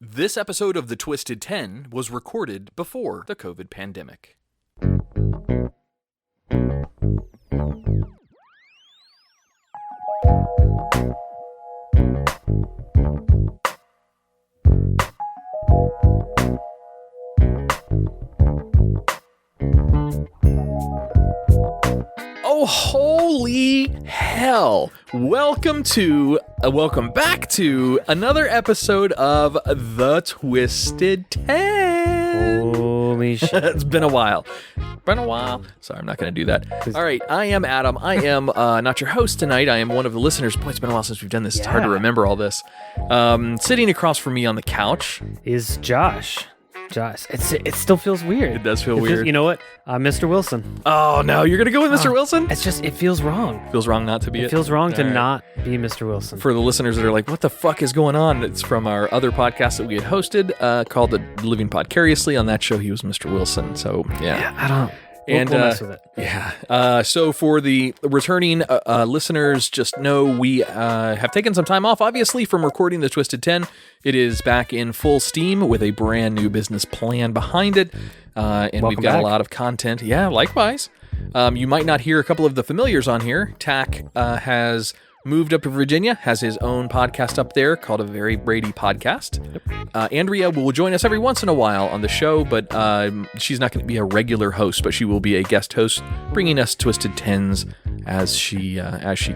This episode of The Twisted 10 was recorded before the COVID pandemic. Oh, holy hell. Welcome back to another episode of The Twisted 10. Holy shit. It's been a while. Sorry, I'm not going to do that. All right, I am Adam. I am not your host tonight. I am one of the listeners. Boy, it's been a while since we've done this. It's hard to remember all this. Sitting across from me on the couch is Josh. It still feels weird. It does feel weird. You know what? Mr. Wilson. Oh, no, you're going to go with Mr. Wilson? It feels wrong. Feels wrong not to be it? It feels wrong to not be Mr. Wilson. For the listeners that are like, what the fuck is going on? It's from our other podcast that we had hosted called The Living Podcariously. On that show, he was Mr. Wilson. So, yeah. I don't... We'll mess with it. Yeah. So for the returning listeners, just know we have taken some time off, obviously, from recording the Twisted 10. It is back in full steam with a brand new business plan behind it. And we've got a lot of content. Yeah, likewise. You might not hear a couple of the familiars on here. Tach has moved up to Virginia, has his own podcast up there called A Very Brady Podcast. Yep. Andrea will join us every once in a while on the show, but she's not going to be a regular host, but she will be a guest host, bringing us Twisted Tens as she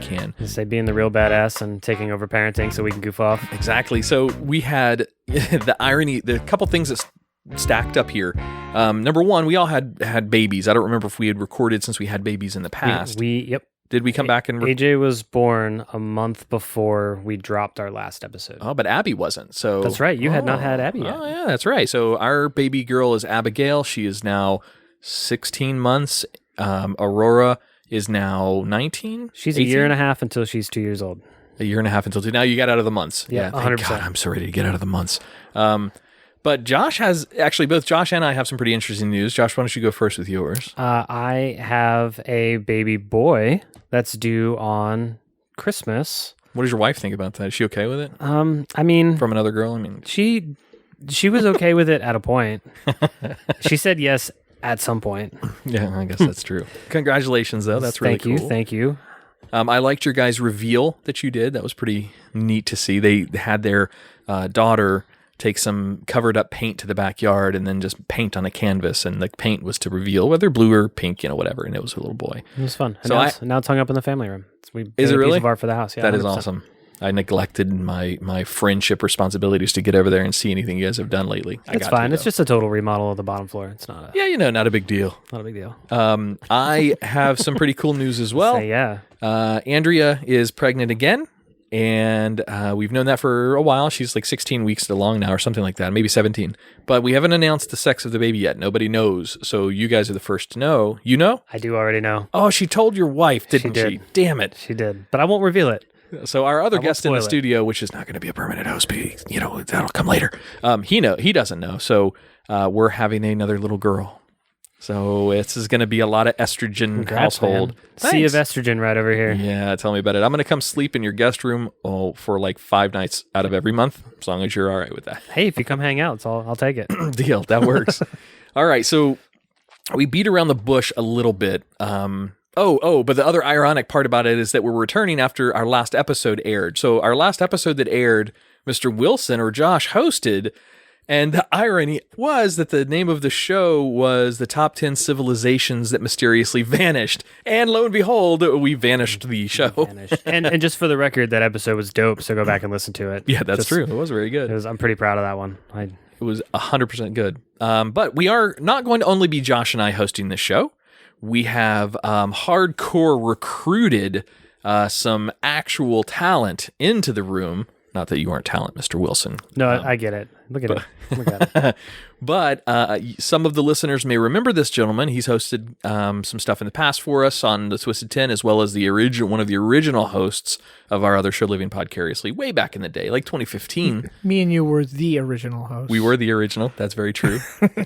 can. Say being the real badass and taking over parenting so we can goof off. Exactly. So we had the irony, the couple things that stacked up here. Number one, we all had babies. I don't remember if we had recorded since we had babies in the past. Yep. Did we come back and... AJ was born a month before we dropped our last episode. Oh, but Abby wasn't, so... That's right, you had not had Abby yet. Oh, yeah, that's right. So our baby girl is Abigail. She is now 16 months. Aurora is now 19? She's 18? A year and a half until she's 2 years old. A year and a half until 2. Now you got out of the months. Yeah, 100%. God, I'm so ready to get out of the months. But Josh has... Actually, both Josh and I have some pretty interesting news. Josh, why don't you go first with yours? I have a baby boy that's due on Christmas. What does your wife think about that? Is she okay with it? I mean... From another girl? I mean... She was okay with it at a point. She said yes at some point. Yeah, I guess that's true. Congratulations, though. That's really cool. Thank you. I liked your guys' reveal that you did. That was pretty neat to see. They had their daughter take some covered up paint to the backyard and then just paint on a canvas, and the paint was to reveal whether blue or pink, whatever, and it was a little boy. It was fun. And now it's hung up in the family room. Is it really? A piece of art for the house. Yeah, that 100%. Is awesome. I neglected my friendship responsibilities to get over there and see anything you guys have done lately. It's fine. It's just a total remodel of the bottom floor. It's not not a big deal. Not a big deal. I have some pretty cool news as well. Yeah. Andrea is pregnant again. And we've known that for a while. She's like 16 weeks along now or something like that, maybe 17. But we haven't announced the sex of the baby yet. Nobody knows. So you guys are the first to know. You know? I do already know. Oh, she told your wife, didn't she? Damn it. She did. But I won't reveal it. So our other guest in the studio, which is not going to be a permanent host, but that'll come later. He doesn't know. So we're having another little girl. So this is going to be a lot of estrogen household. Sea of estrogen right over here. Yeah, tell me about it. I'm going to come sleep in your guest room for like 5 nights out of every month, as long as you're all right with that. Hey, if you come hang out, I'll take it. Deal. That works. All right, so we beat around the bush a little bit. But the other ironic part about it is that we're returning after our last episode aired. So our last episode that aired, Mr. Wilson or Josh hosted. And the irony was that the name of the show was The Top 10 Civilizations That Mysteriously Vanished. And lo and behold, we vanished the show. And just for the record, that episode was dope, so go back and listen to it. Yeah, that's true. It was very good. I'm pretty proud of that one. It was 100% good. But we are not going to only be Josh and I hosting this show. We have hardcore recruited some actual talent into the room. Not that you aren't talent, Mr. Wilson. No, I get it. Look at it. But some of the listeners may remember this gentleman. He's hosted some stuff in the past for us on the Twisted 10, as well as one of the original hosts of our other show, Living Podcariously, way back in the day, like 2015. Me and you were the original host. We were the original. That's very true.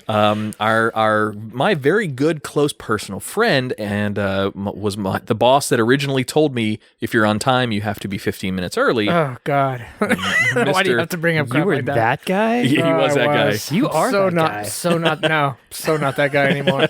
My very good, close personal friend, and was the boss that originally told me, if you're on time, you have to be 15 minutes early. Oh, God. Why do you have to bring up crap You were like that guy? guy? He was that guy. You are so that not guy. so not that guy anymore.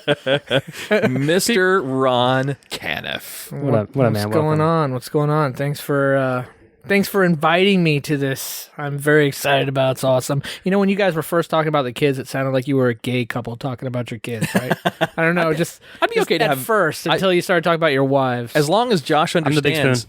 Mr. Ron Canniff. What a man. What's going Welcome. on? What's going on? Thanks for inviting me to this. I'm very excited about it. It's awesome. You know, when you guys were first talking about the kids, it sounded like you were a gay couple talking about your kids, right? I don't know. I'd be okay to at have first until you started talking about your wives. as long as Josh the big understands.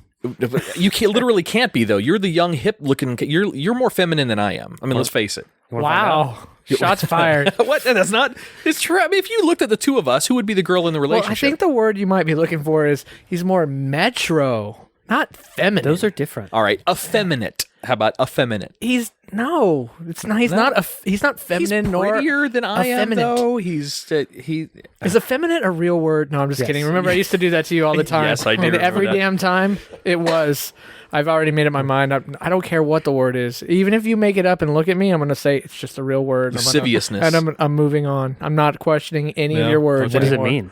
You literally can't be though. You're the young, hip looking. You're more feminine than I am. I mean, let's face it. Wow. Shots fired. What? That's not. It's true. I mean, if you looked at the two of us, who would be the girl in the Well, relationship? I think the word you might be looking for is he's more metro, not feminine. Those are different. All right, effeminate. How about effeminate? It's not. He's not feminine He's nor prettier than I am, effeminate. though. He's Is effeminate a real word? No, I'm just kidding. Remember, I used to do that to you all the time. Yes, I do And every remember that. damn time it was. I've already made up my mind. I don't care what the word is. Even if you make it up and look at me, I'm going to say it's just a real word. Lasciviousness. And I'm moving on. I'm not questioning any of your words What does it anymore.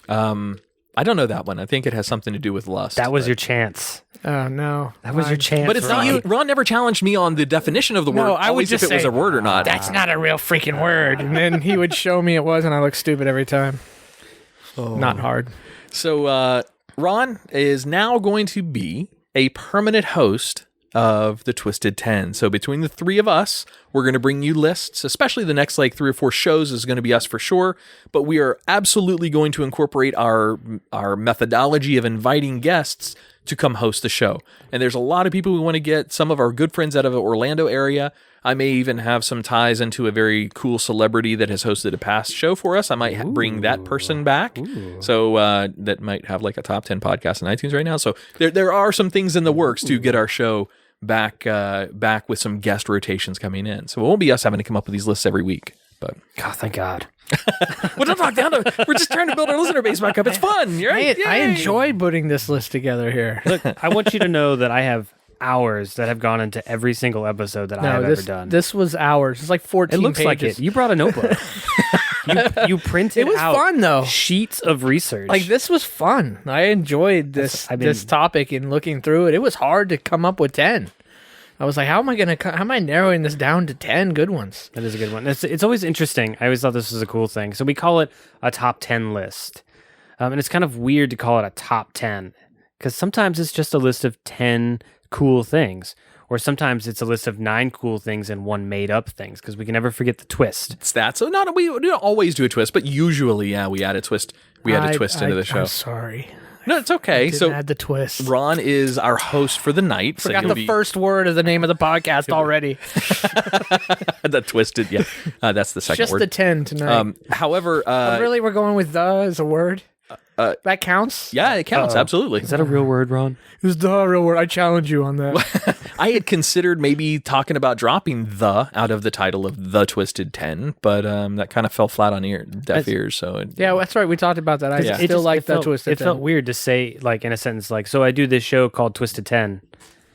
mean? I don't know that one. I think it has something to do with lust. That was but- your chance. Oh, no. That was your chance. But it's not. Ron. Ron never challenged me on the definition of the word. No, I would always just if it was say, a word or not. That's not a real freaking word. And then he would show me it was, and I look stupid every time. Not hard. So Ron is now going to be a permanent host of the Twisted 10. So between the three of us, we're going to bring you lists, especially the next like 3 or 4 shows is going to be us for sure. But we are absolutely going to incorporate our methodology of inviting guests to come host the show. And there's a lot of people we want to get, some of our good friends out of the Orlando area. I may even have some ties into a very cool celebrity that has hosted a past show for us. I might bring that person back. So that might have like a top 10 podcast on iTunes right now. So there are some things in the works to get our show back with some guest rotations coming in. So it won't be us having to come up with these lists every week. But God, thank God. well, don't talk down to. We're just trying to build our listener base back up. It's fun, right? I Yay. enjoyed putting this list together here. Look, I want you to know that I have hours that have gone into every single episode that I have ever done. This was hours. It's like 14 It looks like pages. it. You brought a notebook. you printed It was out fun, though. sheets of research. Like, this was fun. I enjoyed this this topic and looking through it. It was hard to come up with 10. I was like, how am I narrowing this down to 10 good ones? That is a good one. It's always interesting. I always thought this was a cool thing. So we call it a top 10 list. And it's kind of weird to call it a top 10 because sometimes it's just a list of 10 cool things. Or sometimes it's a list of 9 cool things and 1 made up things because we can never forget the twist. It's that. So we don't always do a twist, but usually, yeah, we add a twist. We add a twist into the show. I'm sorry. No, it's okay. Didn't So add the twist. Ron is our host for the night. Forgot so the first word of the name of the podcast already. the twisted. Yeah, that's the second Just word. the 10 tonight. However, Really, we're going with the as a word? That counts? yeah, it counts absolutely. Is that a real word, Ron? It was the real word. I challenge you on that. I had considered maybe talking about dropping the out of the title of the Twisted 10, but that kind of fell flat on deaf ears. So Yeah, that's right. We talked about that. I Yeah. still like that Twisted It 10. felt weird to say, like, in a sentence, like, so I do this show called Twisted 10.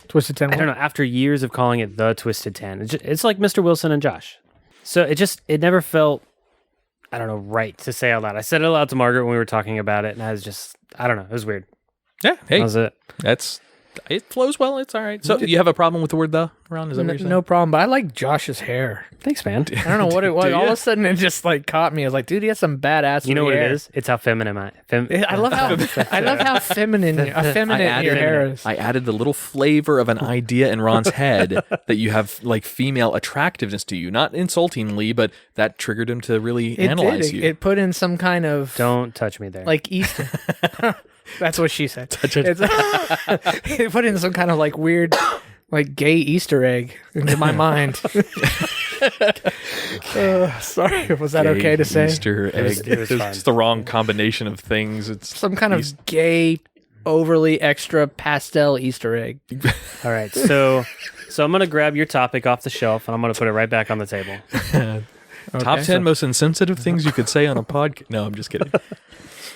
Twisted 10. I don't know, after years of calling it the Twisted 10, it's like Mr. Wilson and Josh. So it never felt, I don't know, right to say out loud. I said it aloud to Margaret when we were talking about it, and I was just, I don't know, it was weird. yeah, hey, That was it. it flows well. It's all right. So you have a problem with the word the, Ron? Is that what you're saying? No problem, but I like Josh's hair. Thanks, man. I don't know what it was. Do All of ya? a sudden, it just like caught me. I was like, dude, he has some badass. You know what hair. it is? It's how feminine I am. I love how feminine your hair is. I added the little flavor of an idea in Ron's head that you have like female attractiveness to you, not insultingly, but that triggered him to really analyze you. It put in some kind of Don't touch me there. like Easter. That's what she said. Touch it. It put in some kind of like weird, like gay Easter egg into my mind. Sorry, was that okay to say? Easter egg. it was fine. It's the wrong combination of things. It's Some kind of gay, overly extra pastel Easter egg. All right, so I'm gonna grab your topic off the shelf and I'm gonna put it right back on the table. top 10 most insensitive things you could say on a podcast. No, I'm just kidding.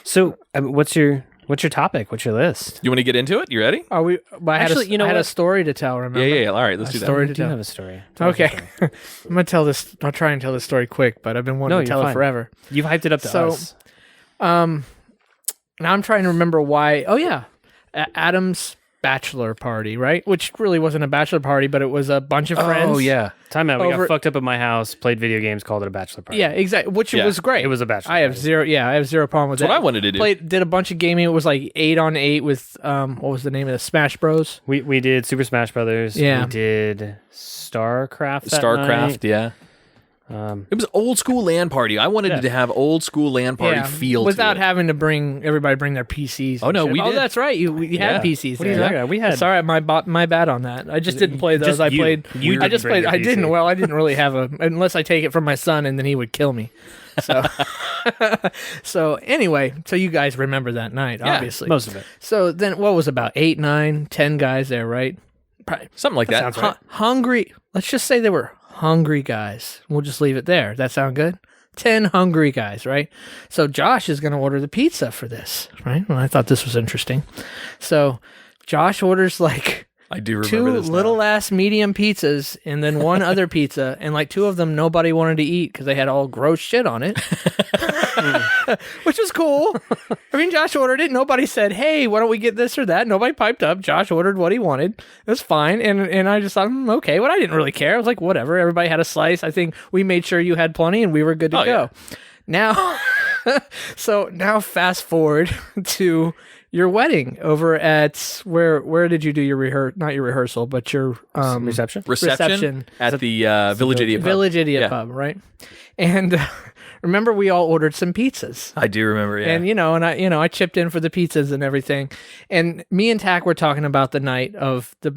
So, what's your topic? What's your list? You want to get into it? You ready? Are we? Well, Actually, you know I had a what? story to tell. Remember? Yeah. All right, let's do that. story I to do tell. have a story. Tell us a Okay, story. I'm gonna tell this. I'll try and tell this story quick, but I've been wanting No, to tell you're it fine. forever. You've hyped it up to So- us. Now I'm trying to remember why. Oh yeah, Adam's bachelor party, right? Which really wasn't a bachelor party, but it was a bunch of friends. Oh, yeah. Time out. We Over- got fucked up at my house, played video games, called it a bachelor party. Yeah, exactly. Which Yeah. was great. It was a bachelor I have party. zero problem with That's that. what I wanted to do. Did a bunch of gaming. It was like 8-on-8 with what was the name of the Smash Bros? We did Super Smash Brothers. Yeah. We did StarCraft. that StarCraft, night. yeah. It was old school LAN party. I wanted to have old school LAN party feel without to it. having to everybody bring their PCs. Oh, and no, shit. we did. that's right. We had PCs. What are you there. talking about? We had. Sorry, my bad on that. I just didn't play those. Just I you. played. You I just didn't bring played. your I didn't. PC. Well, I didn't really have unless I take it from my son, and then he would kill me. So, so anyway, so you guys remember that night, obviously. Most of it. So then, what was about 8, 9, 10 guys there, right? Probably Something like that. sounds right. hungry. Let's just say they were hungry guys. We'll just leave it there. That sound good? 10 hungry guys, right? So Josh is going to order the pizza for this, right? Well, I thought this was interesting. So Josh orders like I do remember 2 this now. little ass medium pizzas and then 1 other pizza, and like 2 of them nobody wanted to eat because they had all gross shit on it. Which was cool. I mean, Josh ordered it. Nobody said, "Hey, why don't we get this or that?" Nobody piped up. Josh ordered what he wanted. It was fine, and I just thought, okay. Well, I didn't really care. I was like, whatever. Everybody had a slice. I think we made sure you had plenty, and we were good to go. Yeah. Now, so now fast forward to your wedding over at where did you do your not your rehearsal, but your Reception? Reception at the Village Idiot Pub. Village Idiot Yeah. Pub, right? And remember, we all ordered some pizzas. I do remember, yeah. And I chipped in for the pizzas and everything. And me and Tach were talking about the night of the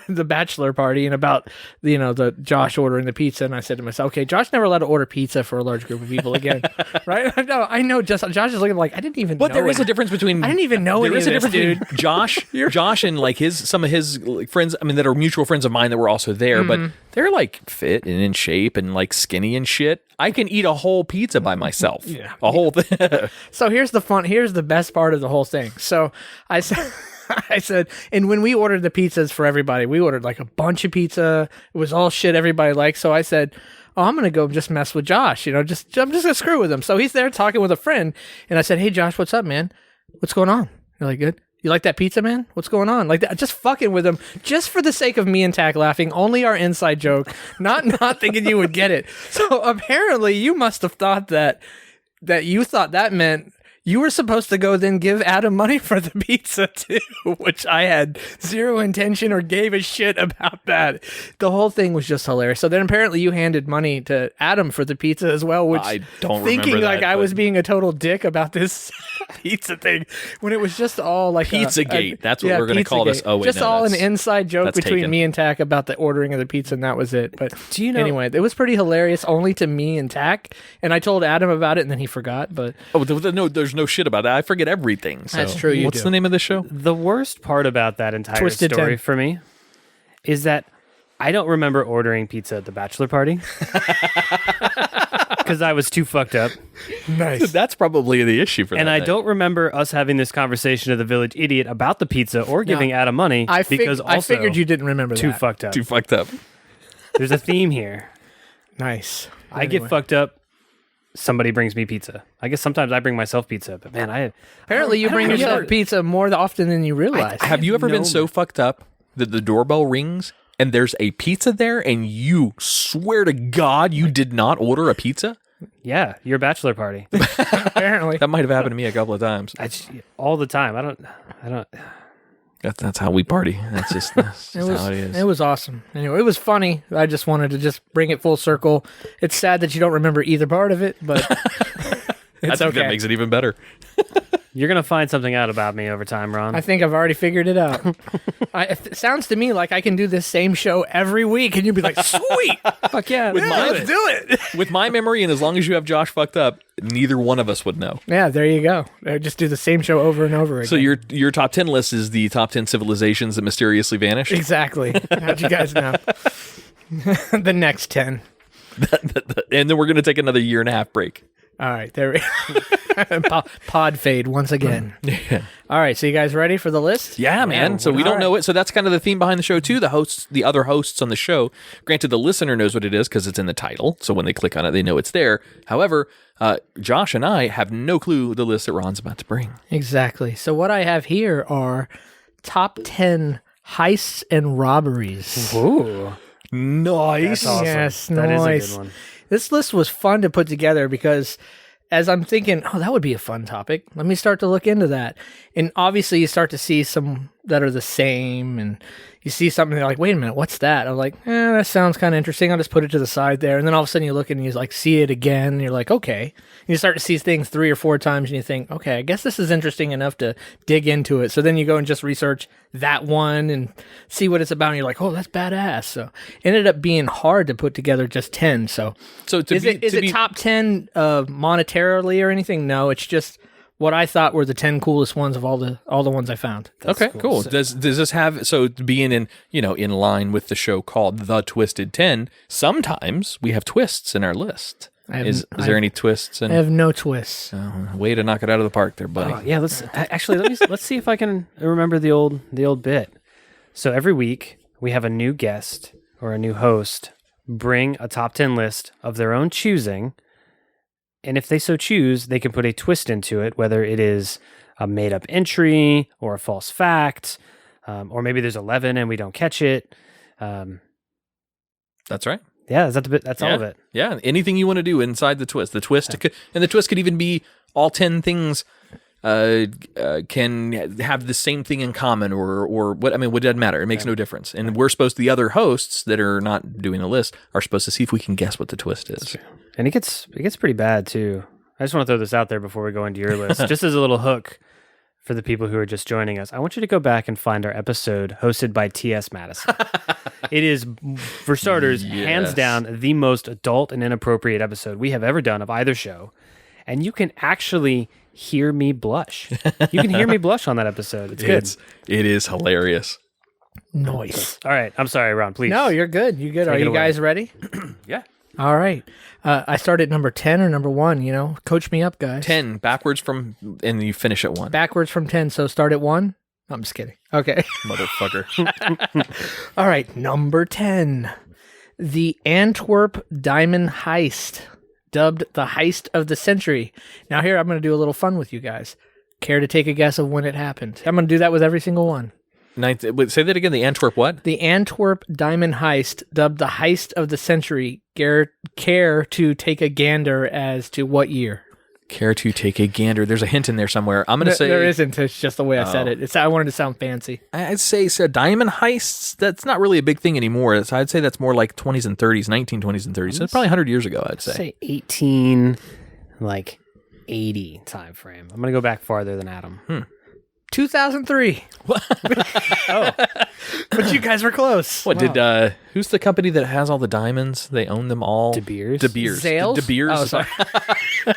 the bachelor party and about the Josh ordering the pizza. And I said to myself, okay, Josh never allowed to order pizza for a large group of people again, right? I know. Josh is looking like I didn't even. But know there is it. a difference between. I didn't even know There any is of a this, difference dude. between Josh and like some of his like, friends. I mean, that are mutual friends of mine that were also there, but they're like fit and in shape and like skinny and shit. I can eat a whole pizza by myself. Yeah. A whole thing. So here's the best part of the whole thing. So I said, and when we ordered the pizzas for everybody, we ordered like a bunch of pizza. It was all shit everybody liked. So I said, oh, I'm going to go just mess with Josh. I'm just going to screw with him. So he's there talking with a friend. And I said, hey, Josh, what's up, man? What's going on? You're like, good. You like that pizza, man? What's going on? Like that, just fucking with him, just for the sake of me and Tach laughing. Only our inside joke, not thinking you would get it. So apparently, you must have thought that you thought that meant you were supposed to go then give Adam money for the pizza too, which I had zero intention or gave a shit about that. The whole thing was just hilarious. So then apparently you handed money to Adam for the pizza as well, which I don't thinking remember like that, I was but- being a total dick about this pizza thing when it was just all like Pizzagate. That's what we're gonna call this. Pizzagate. Oh, wait, just no, all an that's- inside joke that's between taken. me and Tach about the ordering of the pizza, and that was it. But Do you know- anyway, it was pretty hilarious only to me and Tach, and I told Adam about it, and then he forgot. But Oh, no, there's no shit about that. I forget everything. So. That's true, you What's do. the name of the show? The worst part about that entire Twisted story 10. for me is that I don't remember ordering pizza at the bachelor party because I was too fucked up. nice. That's probably the issue for that. And I night. don't remember us having this conversation at the Village Idiot about the pizza or giving Adam money because I also figured you didn't remember too that. fucked up. Too fucked up. There's a theme here. Nice. I get fucked up. Somebody brings me pizza. I guess sometimes I bring myself pizza, but man, Apparently, you bring yourself pizza more often than you realize. Have you ever been so fucked up that the doorbell rings and there's a pizza there and you swear to God you did not order a pizza? yeah, your bachelor party. Apparently. That might have happened to me a couple of times. All the time. I don't. That's how we party. That's just how it is. It was awesome. Anyway, it was funny. I just wanted to just bring it full circle. It's sad that you don't remember either part of it, but I it's think okay. that makes it even better. You're gonna find something out about me over time, Ron. I think I've already figured it out. It sounds to me like I can do this same show every week, and you'd be like, "Sweet, Fuck yeah. let's do it." With my memory, and as long as you have Josh fucked up, neither one of us would know. Yeah, there you go. Just do the same show over and over again. So your top 10 list is the top 10 civilizations that mysteriously vanished. exactly. How'd you guys know? The next 10. And then we're going to take another 1.5-year break. All right, there we pod fade once again. All right, so you guys ready for the list? Yeah, man. So we don't know it. So that's kind of the theme behind the show too. The other hosts on the show. Granted, the listener knows what it is because it's in the title. So when they click on it, they know it's there. However, Josh and I have no clue the list that Ron's about to bring. Exactly. So what I have here are top 10 heists and robberies. Ooh. Nice. That's awesome. Yes, That is a nice. good one. This list was fun to put together because as I'm thinking, oh, that would be a fun topic. Let me start to look into that. And obviously you start to see some that are the same, and you see something, you're like, wait a minute, what's that? I'm like, that sounds kind of interesting. I'll just put it to the side there. And then all of a sudden you look and you like see it again, and you're like, okay. And you start to see things 3 or 4 times, and you think, okay, I guess this is interesting enough to dig into it. So then you go and just research that one and see what it's about, and you're like, oh, that's badass. So it ended up being hard to put together just 10. So is it top 10 monetarily or anything? No, it's just what I thought were the 10 coolest ones of all the ones I found. Okay, cool. So, Does this have, so being in line with the show called The Twisted 10, sometimes we have twists in our list. Is there any twists? I have no twists. Way to knock it out of the park there, buddy. Yeah, let's see if I can remember the old bit. So every week we have a new guest or a new host bring a top 10 list of their own choosing. And if they so choose, they can put a twist into it, whether it is a made-up entry or a false fact, or maybe there's 11 and we don't catch it. That's right. Yeah, that's all of it. Yeah, anything you want to do inside the twist. The twist could even be all 10 things can have the same thing in common, or what? I mean, what doesn't matter. It makes no difference. And we're supposed, the other hosts that are not doing the list are supposed to see if we can guess what the twist is. And it gets pretty bad too. I just want to throw this out there before we go into your list, just as a little hook for the people who are just joining us. I want you to go back and find our episode hosted by T.S. Madison. It is, for starters, hands down the most adult and inappropriate episode we have ever done of either show. And you can actually hear me blush. You can hear me blush on that episode. It's good. It is hilarious. Nice. All right. I'm sorry, Ron, please. No, you're good. You good. Are you guys ready? Yeah. All right. I start at number 10 or number 1, Coach me up, guys. 10, backwards from, and you finish at 1. Backwards from 10, so start at 1? I'm just kidding. Okay. Motherfucker. All right, number 10. The Antwerp Diamond Heist, dubbed the heist of the century. Now here, I'm going to do a little fun with you guys. Care to take a guess of when it happened? I'm going to do that with every single one. Say that again. The Antwerp what? The Antwerp Diamond Heist, dubbed the heist of the century. Care to take a gander as to what year? Care to take a gander. There's a hint in there somewhere. I'm going to say... There isn't. It's just the way I said it. I wanted to sound fancy. I'd say diamond heists, that's not really a big thing anymore. I'd say that's more like 20s and 30s, 1920s and 30s. So it's probably 100 years ago, I'd say. 80 time frame. I'm going to go back farther than Adam. 2003. Oh. But you guys were close. What did who's the company that has all the diamonds? They own them all. De Beers. Zales? De Beers. Oh, sorry.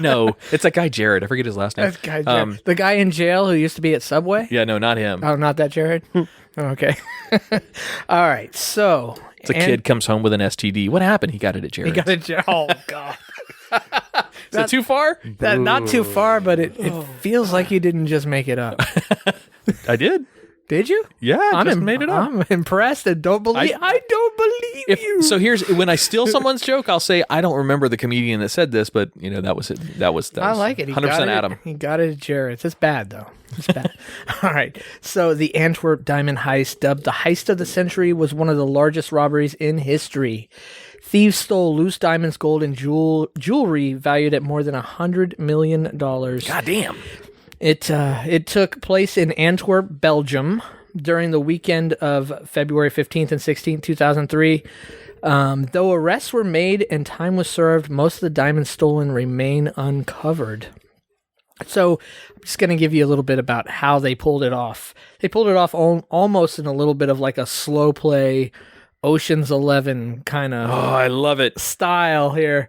No, it's that guy Jared. I forget his last name. That's guy Jared. The guy in jail who used to be at Subway? Yeah, no, not him. Oh, not that Jared? Okay. All right. So It's a kid comes home with an STD. What happened? He got it at Jared. He got a jail. Oh God. Is that too far? Not too far, but it feels like you didn't just make it up. I did. Did you? Yeah, I just made it up. I'm impressed and don't believe. I don't believe you. So here's when I steal someone's joke, I'll say I don't remember the comedian that said this, but that was it. That was I like it. 100% Adam. He got it at Jared's. It's bad though. It's bad. All right. So the Antwerp Diamond Heist, dubbed the heist of the century, was one of the largest robberies in history. Thieves stole loose diamonds, gold, and jewelry valued at more than $100 million. God damn. It took place in Antwerp, Belgium, during the weekend of February 15th and 16th, 2003. Though arrests were made and time was served, most of the diamonds stolen remain uncovered. So I'm just going to give you a little bit about how they pulled it off. They pulled it off almost in a little bit of like a slow play Ocean's 11 kind of I love it. style here.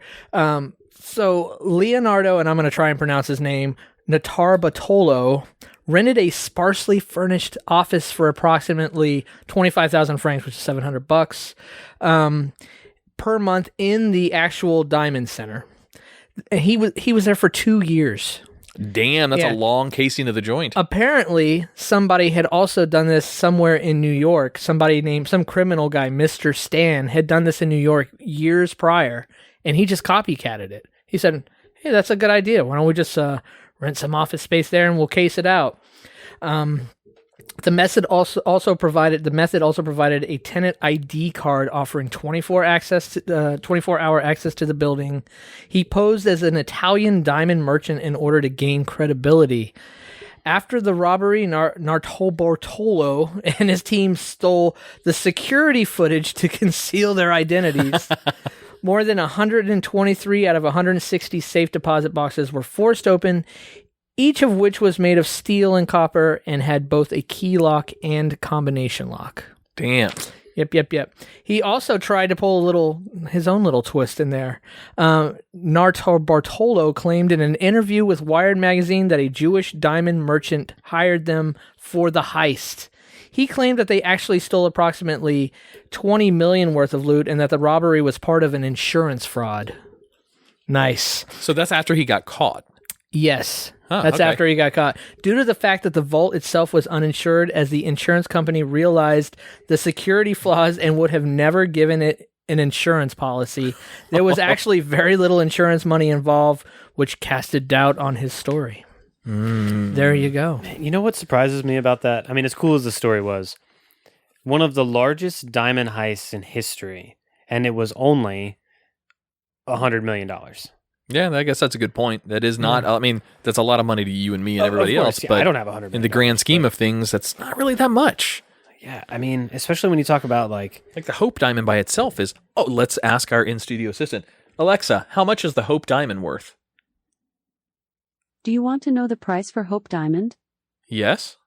So Leonardo, and I'm going to try and pronounce his name, Notarbartolo, rented a sparsely furnished office for approximately 25,000 francs, which is $700 per month in the actual Diamond Center. And he was there for 2 years. Damn, that's a long casing of the joint. Apparently, somebody had also done this somewhere in New York. Somebody named some criminal guy, Mr. Stan, had done this in New York years prior, and he just copycatted it. He said, "Hey, that's a good idea. Why don't we just rent some office space there and we'll case it out." The method also provided a tenant ID card offering 24-hour access to the building. He posed as an Italian diamond merchant in order to gain credibility. After the robbery, Nartobortolo and his team stole the security footage to conceal their identities. More than 123 out of 160 safe deposit boxes were forced open, each of which was made of steel and copper and had both a key lock and combination lock. Damn. Yep. He also tried to pull his own little twist in there. Nartobortolo claimed in an interview with Wired magazine that a Jewish diamond merchant hired them for the heist. He claimed that they actually stole approximately $20 million worth of loot and that the robbery was part of an insurance fraud. Nice. So that's after he got caught. Yes. Oh, That's okay. after he got caught. Due to the fact that the vault itself was uninsured, as the insurance company realized the security flaws and would have never given it an insurance policy, there was actually very little insurance money involved, which casted doubt on his story. There you go. You know what surprises me about that? I mean, as cool as the story was, one of the largest diamond heists in history, and it was only $100 million. Yeah, I guess that's a good point. That is not, I mean, that's a lot of money to you and me and everybody Of course, else. yeah, But I don't have $100 million. in the grand scheme of things, that's not really that much. Yeah, I mean, especially when you talk about like the Hope Diamond by itself is, let's ask our in-studio assistant. Alexa, how much is the Hope Diamond worth? Do you want to know the price for Hope Diamond? Yes?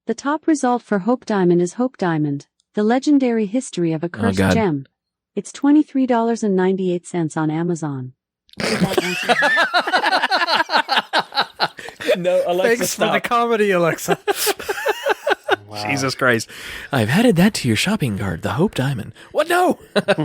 The top result for Hope Diamond is Hope Diamond, the legendary history of a cursed God. gem. It's $23.98 on Amazon. Did that answer that? No, Alexa, Thanks for the comedy, Alexa. wow. Jesus Christ. I've added that to your shopping cart, the Hope Diamond. What? No!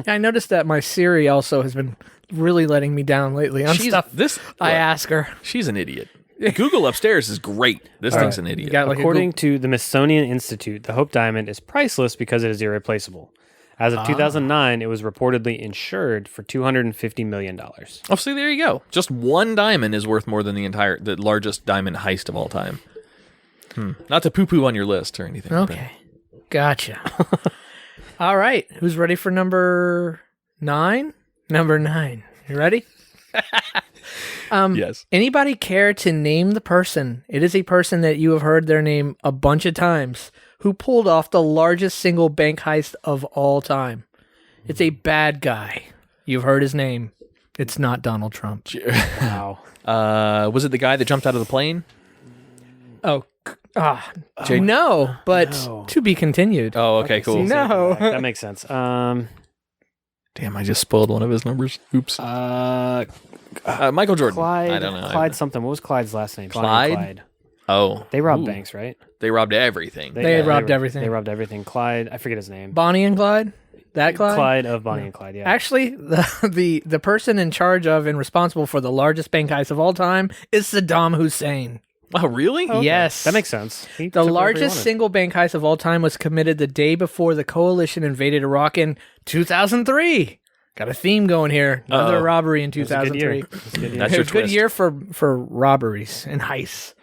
I noticed that my Siri also has been really letting me down lately on stuff I ask her. She's an idiot. Google upstairs is great. This thing's an idiot. You got like According to the Smithsonian Institute, the Hope Diamond is priceless because it is irreplaceable. As of 2009, it was reportedly insured for $250 million. Oh, see, there you go. Just one diamond is worth more than the largest diamond heist of all time. Not to poo-poo on your list or anything. Okay. Gotcha. All right. Who's ready for number 9? Number 9. You ready? Yes. Anybody care to name the person? It is a person that you have heard their name a bunch of times who pulled off the largest single bank heist of all time. It's a bad guy. You've heard his name. It's not Donald Trump. Wow. Was it the guy that jumped out of the plane? No, but no. to be continued. Oh, okay, cool. No. That makes sense. Damn, I just spoiled one of his numbers. Oops. Michael Jordan. Clyde, I don't know. Clyde something. What was Clyde's last name? Clyde? Clyde. Oh. They robbed Ooh. banks, right? They robbed everything. They robbed everything. They robbed everything. Clyde, I forget his name. Bonnie and Clyde? That Clyde? Clyde of Bonnie and Clyde, yeah. Actually, the person in charge of and responsible for the largest bank heist of all time is Saddam Hussein. Oh, really? Okay. Yes. That makes sense. He The took whatever he largest wanted. single bank heist of all time was committed the day before the coalition invaded Iraq in 2003. Got a theme going here. Another Uh-oh. robbery in It was a good 2003. year. It was a good year. That's your Good twist. year for robberies and heists.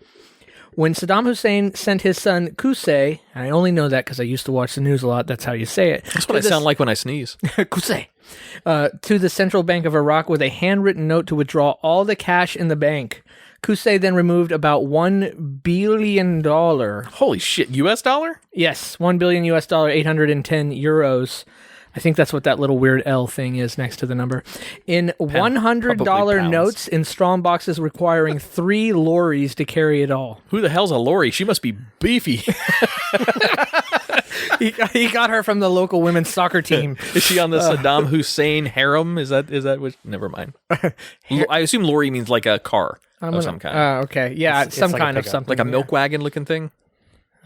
When Saddam Hussein sent his son Qusay, and I only know that because I used to watch the news a lot. That's how you say it. That's what I sound like when I sneeze. Qusay, to the Central Bank of Iraq with a handwritten note to withdraw all the cash in the bank. Qusay then removed about $1 billion. Holy shit, US dollar? Yes, $1 billion US dollar, 810 euros. I think that's what that little weird L thing is next to the number. In $100 pounds. notes in strong boxes requiring 3 lorries to carry it all. Who the hell's a Lori? She must be beefy. He got her from the local women's soccer team. Is she on the Saddam Hussein harem? Is that what? Never mind. I assume Lori means like a car of some kind. Okay, yeah, It's some like a kind of pickup. something. Like a milk wagon looking thing?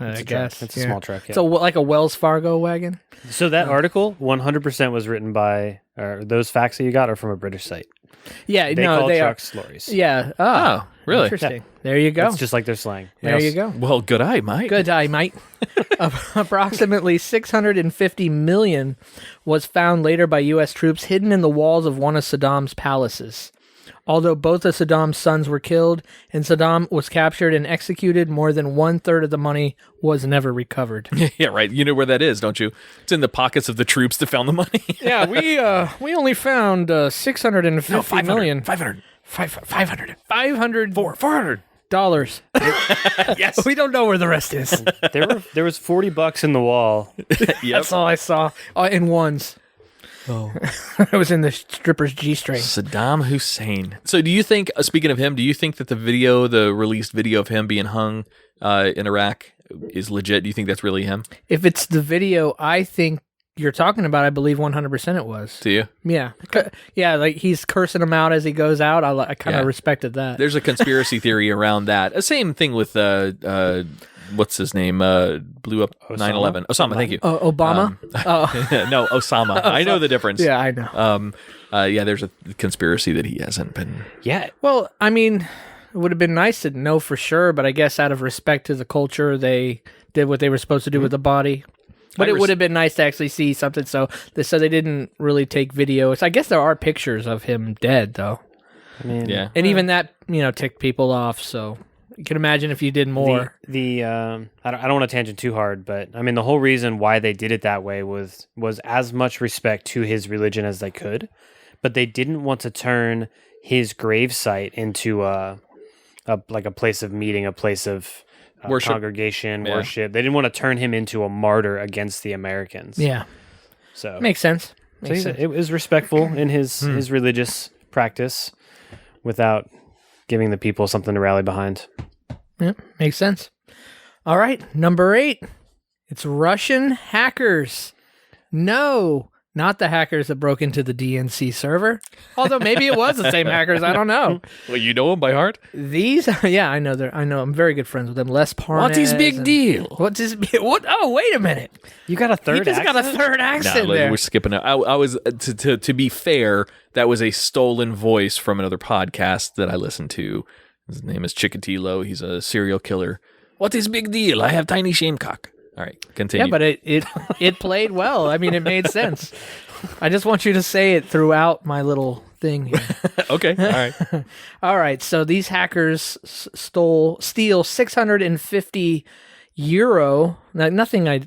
I a guess. truck. It's a small truck, yeah. So like a Wells Fargo wagon? So that article, 100% was written by, or those facts that you got are from a British site. Yeah, They no, call they trucks lorries. are. Yeah. Oh, really? Interesting. There you go. It's just like their slang. There you go. Well, good eye, Mike. Good eye, mate. Approximately $650 million was found later by U.S. troops hidden in the walls of one of Saddam's palaces. Although both of Saddam's sons were killed and Saddam was captured and executed, more than 1/3 of the money was never recovered. Yeah, right. You know where that is, don't you? It's in the pockets of the troops that found the money. Yeah, we only found $650 million. 500. 500 400. dollars. Yes. We don't know where the rest is. There was $40 in the wall. Yep. That's all I saw in ones. Oh. It was in the stripper's G-string. Saddam Hussein. So do you think, speaking of him, do you think that the released video of him being hung in Iraq is legit? Do you think that's really him? If it's the video I think you're talking about, I believe 100% it was. Do you? Yeah. Yeah, like he's cursing him out as he goes out. I kind of Yeah. respected that. There's a conspiracy theory around that. Same thing with, what's his name? Blew up 9/11. Osama, thank you. Obama? No, Osama. I know the difference. Yeah, I know. Yeah, there's a conspiracy that he hasn't been. Yeah. Well, I mean, it would have been nice to know for sure, but I guess out of respect to the culture, they did what they were supposed to do with the body. But it would have been nice to actually see something. So they didn't really take videos. I guess there are pictures of him dead, though. I mean, Yeah. And even that, ticked people off. So you can imagine if you did more. I don't want to tangent too hard, but I mean, the whole reason why they did it that way was as much respect to his religion as they could, but they didn't want to turn his gravesite into a place of meeting, a place of Worship. congregation, Yeah. worship. They didn't want to turn him into a martyr against the Americans. Yeah. So Makes sense. So it was respectful in his religious practice without giving the people something to rally behind. Yeah, makes sense. All right, number 8. It's Russian hackers. No, not the hackers that broke into the DNC server. Although maybe it was the same hackers. I don't know. Well, you know him by heart? These, yeah, I know. I'm very good friends with them. Les Parnes. What's his big deal? What's his what? Oh, wait a minute. You got a He third just got a accent? third accent there. We're skipping it. I was to be fair, that was a stolen voice from another podcast that I listened to. His name is Chikatilo. He's a serial killer. What is big deal? I have tiny shamecock. All right, continue. Yeah, but it played well. I mean, it made sense. I just want you to say it throughout my little thing here. Okay, all right. All right, so these hackers steal 650 euro. Now, nothing I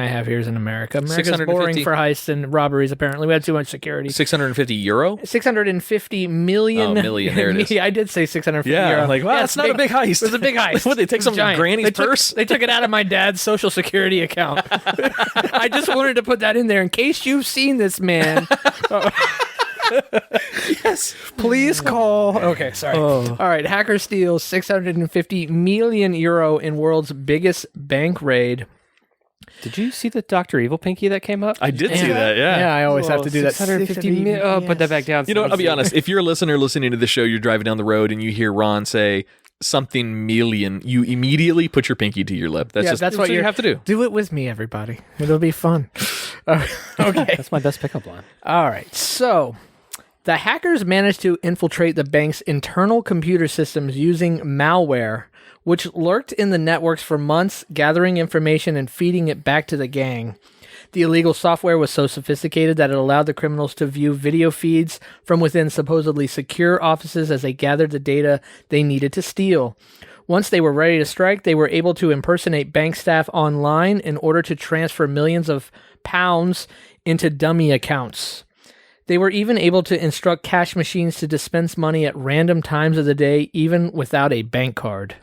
have here is in America. America's 650 boring for heists and robberies. Apparently, we had too much security. 650 euro? 650 million. Oh, million, there it is. Yeah, I did say 650 Yeah, euro. I'm like, wow, that's not a big heist. It was a big heist. What, they take It was some giant. granny's purse? They took it out of my dad's social security account. I just wanted to put that in there in case you've seen this man. Yes. Please call. Okay, sorry. All right, hackers steal 650 million euro in world's biggest bank raid. Did you see the Dr. Evil pinky that came up? I did see that, yeah. Yeah, I always have to do that. 650 million. Oh, put that back down. You know what, I'll be honest. If you're a listener listening to the show, you're driving down the road and you hear Ron say something million, you immediately put your pinky to your lip. That's what you have to do. Do it with me, everybody. It'll be fun. Okay. That's my best pickup line. All right. So the hackers managed to infiltrate the bank's internal computer systems using malware, which lurked in the networks for months, gathering information and feeding it back to the gang. The illegal software was so sophisticated that it allowed the criminals to view video feeds from within supposedly secure offices as they gathered the data they needed to steal. Once they were ready to strike, they were able to impersonate bank staff online in order to transfer millions of pounds into dummy accounts. They were even able to instruct cash machines to dispense money at random times of the day, even without a bank card.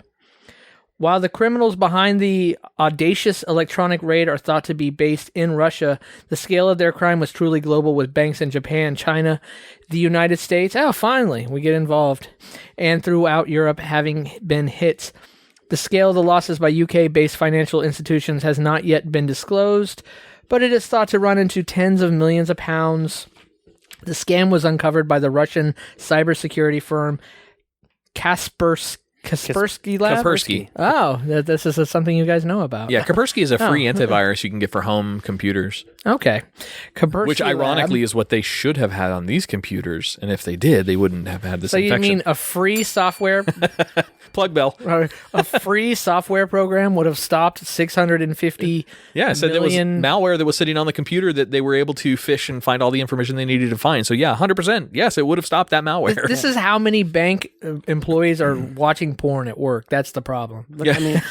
While the criminals behind the audacious electronic raid are thought to be based in Russia, the scale of their crime was truly global, with banks in Japan, China, the United States, finally, we get involved, and throughout Europe having been hit. The scale of the losses by UK-based financial institutions has not yet been disclosed, but it is thought to run into tens of millions of pounds. The scam was uncovered by the Russian cybersecurity firm Kaspersky Kaspersky Lab? Kaspersky. Oh, this is something you guys know about. Yeah, Kaspersky is a free antivirus you can get for home computers. Okay. Kaspersky Which ironically Lab. is what they should have had on these computers. And if they did, they wouldn't have had this So you infection. mean a free software Plug bell. a free software program would have stopped 650 Yeah, I said there was million- malware that was sitting on the computer that they were able to fish and find all the information they needed to find. So yeah, 100%. Yes, it would have stopped that malware. This is how many bank employees are watching porn at work. That's the problem. I mean,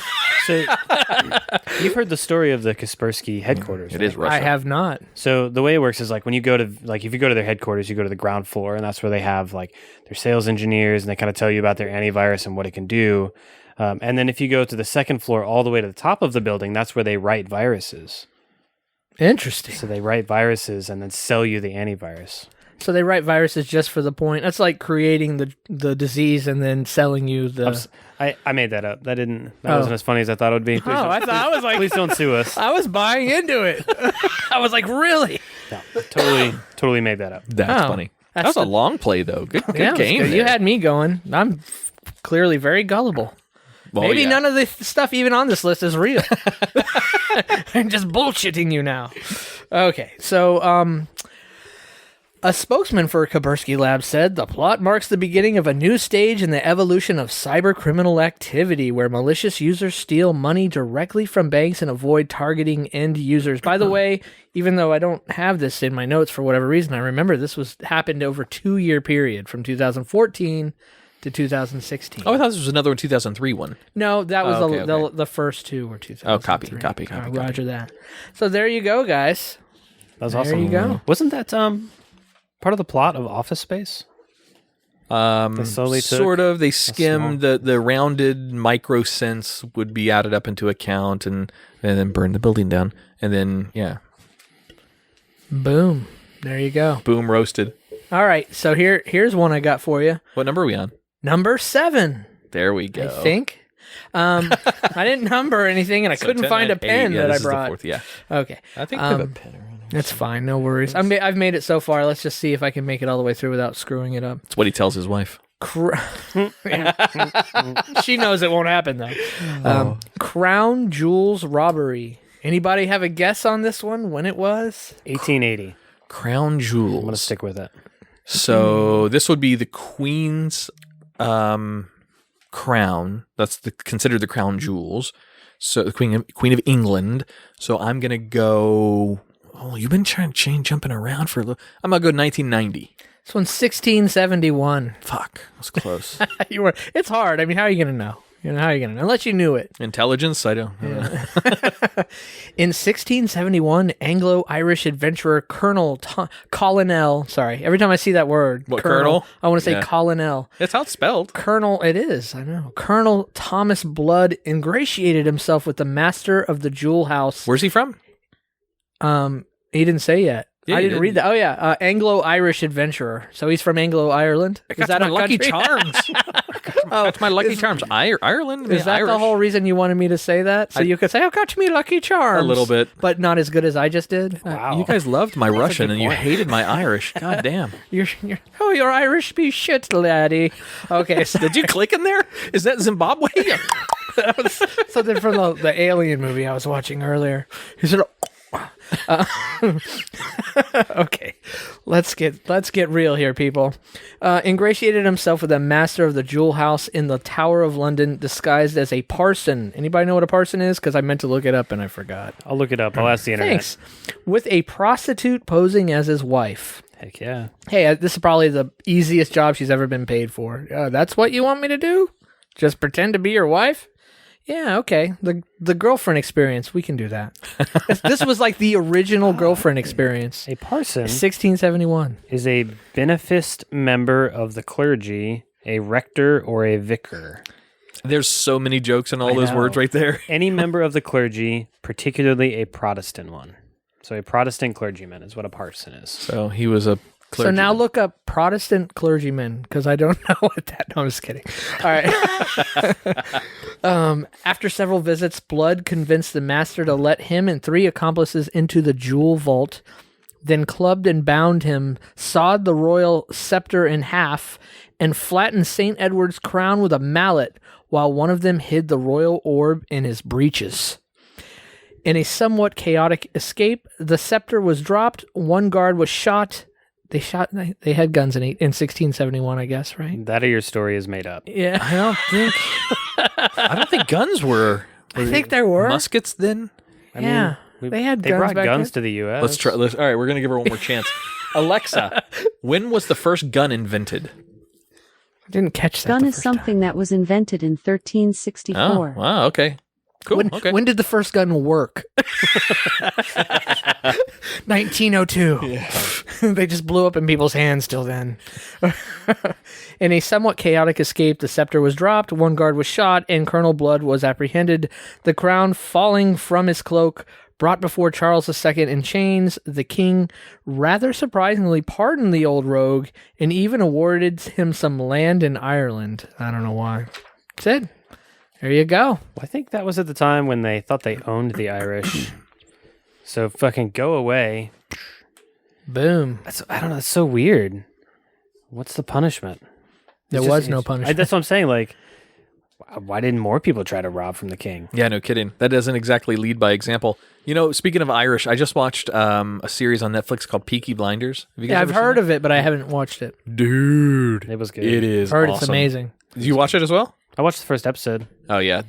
so you've heard the story of the Kaspersky headquarters. It is Russia. I have not. So the way it works is like when you go to if you go to their headquarters, you go to the ground floor, and that's where they have like their sales engineers, and they kind of tell you about their antivirus and what it can do. And then if you go to the second floor all the way to the top of the building, that's where they write viruses. Interesting. So they write viruses and then sell you the antivirus. So they write viruses just for the point. That's like creating the disease and then selling you the. I made that up. That wasn't as funny as I thought it would be. Please Oh, I thought I was like, please don't sue us. I was buying into it. I was like, really? No, totally made that up. That's Oh, funny. that's That was a the- long play, though. Good Yeah, it was game. good. You there. had me going. I'm clearly very gullible. Well, Maybe yeah. none of the stuff even on this list is real. I'm just bullshitting you now. Okay, so a spokesman for Kaspersky Labs said the plot marks the beginning of a new stage in the evolution of cyber criminal activity where malicious users steal money directly from banks and avoid targeting end users. By the way, even though I don't have this in my notes for whatever reason, I remember this happened over a 2-year period from 2014 to 2016. Oh, I thought this was another 2003 one. No, that was Oh, okay. the first two were 2003. Oh, copy. Roger that. So there you go, guys. That was There awesome. you go. Wasn't that part of the plot of Office Space? They slowly took Sort of. They skimmed the rounded micro cents would be added up into account and then burn the building down. And then, yeah, Boom. There you go. boom, roasted. All right. So here's one I got for you. What number are we on? Number 7, There we go. I think. I didn't number anything, and I So couldn't 10, find 9, a pen 8. Yeah, that I this is the brought. fourth, yeah. Okay. I think I have a pen around here. That's fine. No worries. I've made it so far. Let's just see if I can make it all the way through without screwing it up. It's what he tells his wife. She knows it won't happen though. Crown Jewels robbery. Anybody have a guess on this one? When it was? 1880. Crown Jewels. I'm gonna stick with it. So this would be the Queen's crown. That's considered the crown jewels. So the Queen of England. So I'm gonna go. Oh, you've been jumping around for a little. I'm gonna go 1990. This one's 1671. Fuck, that's close. You were. It's hard. I mean, how are you gonna know? How are you gonna know? Unless you knew it. Intelligence? I don't. In 1671, Anglo-Irish adventurer Colonel. Sorry, every time I see that word, What, Colonel? I want to say Yeah. Colonel. That's how it's spelled. Colonel, it is. I know. Colonel Thomas Blood ingratiated himself with the master of the jewel house. Where's he from? He didn't say yet. Yeah, I he didn't read that. Oh yeah, Anglo-Irish adventurer. So he's from Anglo-Ireland. Is that my a Lucky country? Charms? Oh, it's my Lucky Charms. Ireland? Is that Irish. the whole reason you wanted me to say that? So you could say, "Oh, got me Lucky Charms." A little bit. but not as good as I just did. Wow. You guys loved my Russian good and you point. hated my Irish. God damn. You're Irish be shit, laddie. Okay, so Did you click in there? Is that Zimbabwe? that was something from the Alien movie I was watching earlier. He said, okay, let's get real here, people. Ingratiated himself with a master of the jewel house in the Tower of London, disguised as a parson. Anybody know what a parson is? Because I meant to look it up and I forgot. I'll look it up. I'll ask the internet. Thanks. With a prostitute posing as his wife. Heck yeah. Hey, this is probably the easiest job she's ever been paid for. That's what you want me to do? Just pretend to be your wife? Yeah, okay. The girlfriend experience, we can do that. This was like the original girlfriend experience. A parson 1671. is a beneficed member of the clergy, a rector, or a vicar. There's so many jokes in all I those know. words right there. Any member of the clergy, particularly a Protestant one. So a Protestant clergyman is what a parson is. So he was a So clergyman. now look up Protestant clergymen, because I don't know what that... No, I'm just kidding. All right. After several visits, Blood convinced the master to let him and 3 accomplices into the jewel vault, then clubbed and bound him, sawed the royal scepter in half, and flattened St. Edward's crown with a mallet, while one of them hid the royal orb in his breeches. In a somewhat chaotic escape, the scepter was dropped, one guard was shot. They had guns in 1671, I guess, right? That of your story is made up. Yeah. I don't think guns were. I think there were. Muskets then? I Yeah. mean, They had they guns brought back guns then. to the U.S. Let's try. All right, we're going to give her one more chance. Alexa, when was the first gun invented? I didn't catch that. Gun the is first something that was invented in 1364. Oh, wow, okay. Cool, time. okay. When did the first gun work? 1902. They just blew up in people's hands till then. In a somewhat chaotic escape, the scepter was dropped, one guard was shot, and Colonel Blood was apprehended. The crown falling from his cloak, brought before Charles II in chains, the king rather surprisingly pardoned the old rogue and even awarded him some land in Ireland. I don't know why. That's it. There you go. I think that was at the time when they thought they owned the Irish. So fucking go away. Boom. I don't know. It's so weird. What's the punishment? There was no punishment. That's what I'm saying. Like, why didn't more people try to rob from the king? Yeah, no kidding. That doesn't exactly lead by example. You know, speaking of Irish, I just watched a series on Netflix called Peaky Blinders. Have you guys Yeah, I've ever seen heard that? of it, but I haven't watched it. Dude, It was good. it is Heard awesome. it's amazing. Did you watch it as well? I watched the first episode. Oh yeah.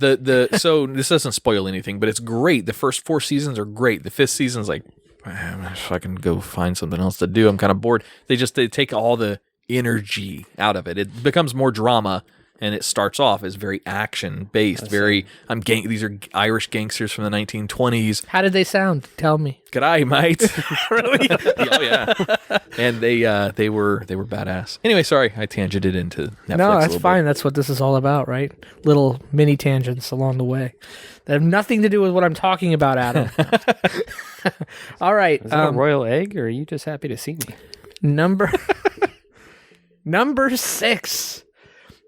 So this doesn't spoil anything, but it's great. The first 4 seasons are great. The 5th season's like, if I can go find something else to do, I'm kind of bored. They take all the energy out of it. It becomes more drama, and it starts off as very action based. These are Irish gangsters from the 1920s. How did they sound? Tell me. G'day, mate. Really? Oh yeah. And they were badass. Anyway, sorry, I tangented into Netflix. No, a that's little fine. That's what this is all about, right? Little mini tangents along the way that have nothing to do with what I'm talking about, Adam. All right. Is that a royal egg, or are you just happy to see me? Number 6,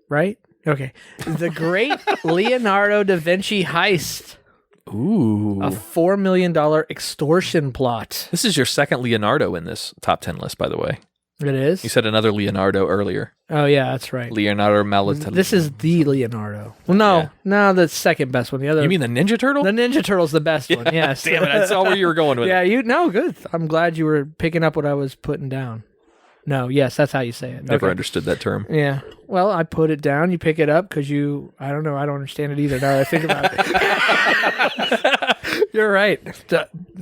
right? Okay. The Great Leonardo da Vinci Heist. bit. Ooh. A $4 million extortion plot. This is your second Leonardo in this top 10 list, by the way. It is? You said another Leonardo earlier. Oh, yeah, that's right. Leonardo Malatelli. This is the Leonardo. Well, no, the second best one. The other. You mean the Ninja Turtle? the Ninja Turtle's the best one? Yes. Damn it! I saw where you were going with Yeah, it. good. I'm glad you were picking up what I was putting down. No, yes, that's how you say it. Never Okay. understood that term. Yeah. Well, I put it down. You pick it up because I don't know. I don't understand it either now that I think about it. You're right.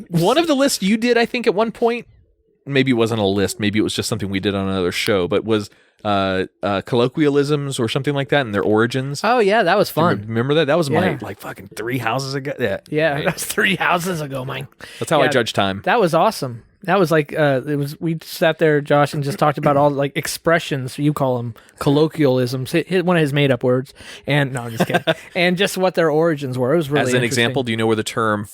One of the lists you did, I think, at one point, maybe it wasn't a list, maybe it was just something we did on another show, but was colloquialisms or something like that and their origins. Oh, yeah, that was fun. Remember that? That was my Yeah. fucking 3 houses ago. Yeah, Yeah, Right. that was 3 houses ago, man. That's how I Yeah. judge time. That was awesome. That was like we sat there, Josh, and just talked about all like expressions, you call them colloquialisms, one of his made up words, and no, I'm just kidding, and just what their origins were. It was really As an interesting. example, do you know where the term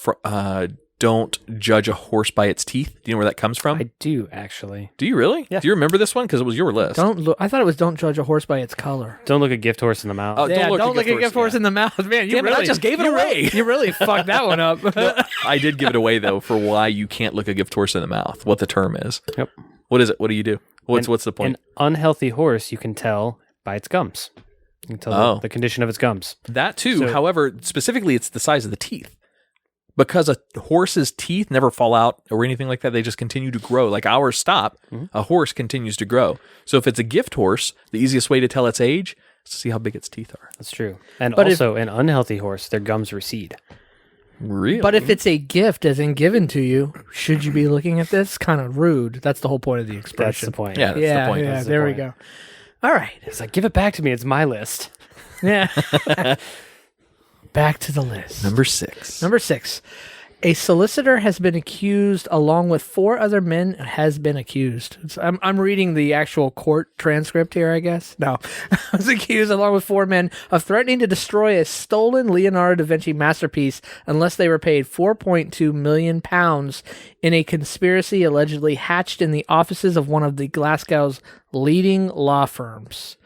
"don't judge a horse by its teeth"? Do you know where that comes from? I do, actually. Do you really? Yeah. Do you remember this one? Because it was your list. Don't look. I thought it was don't judge a horse by its color. Don't look a gift horse in the mouth. Oh, Yeah, don't don't look look a gift horse in the mouth, man. You Damn it, I really just gave it you away. Really, you really fucked that one up. I did give it away though for why you can't look a gift horse in the mouth. What the term is? Yep. What is it? What do you do? What's the point? An unhealthy horse you can tell by its gums. You can tell the condition of its gums. That too. So- However, specifically, it's the size of the teeth. Because a horse's teeth never fall out or anything like that, they just continue to grow. Like ours stop, a horse continues to grow. So if it's a gift horse, the easiest way to tell its age is to see how big its teeth are. That's true. And But also, an unhealthy horse, their gums recede. Really? But if it's a gift, as in given to you, should you be looking at this? Kind of rude. That's the whole point of the That's expression. the point. Yeah, that's yeah, the point. yeah. That's the There we point. go. All right. It's like, give it back to me. It's my list. Yeah. Back to the list. Number 6. Number 6. A solicitor has been accused, along with 4 other men, has been accused. I'm reading the actual court transcript here, I guess. No. Was accused, along with 4 men, of threatening to destroy a stolen Leonardo da Vinci masterpiece unless they were paid £4.2 million in a conspiracy allegedly hatched in the offices of one of the Glasgow's leading law firms.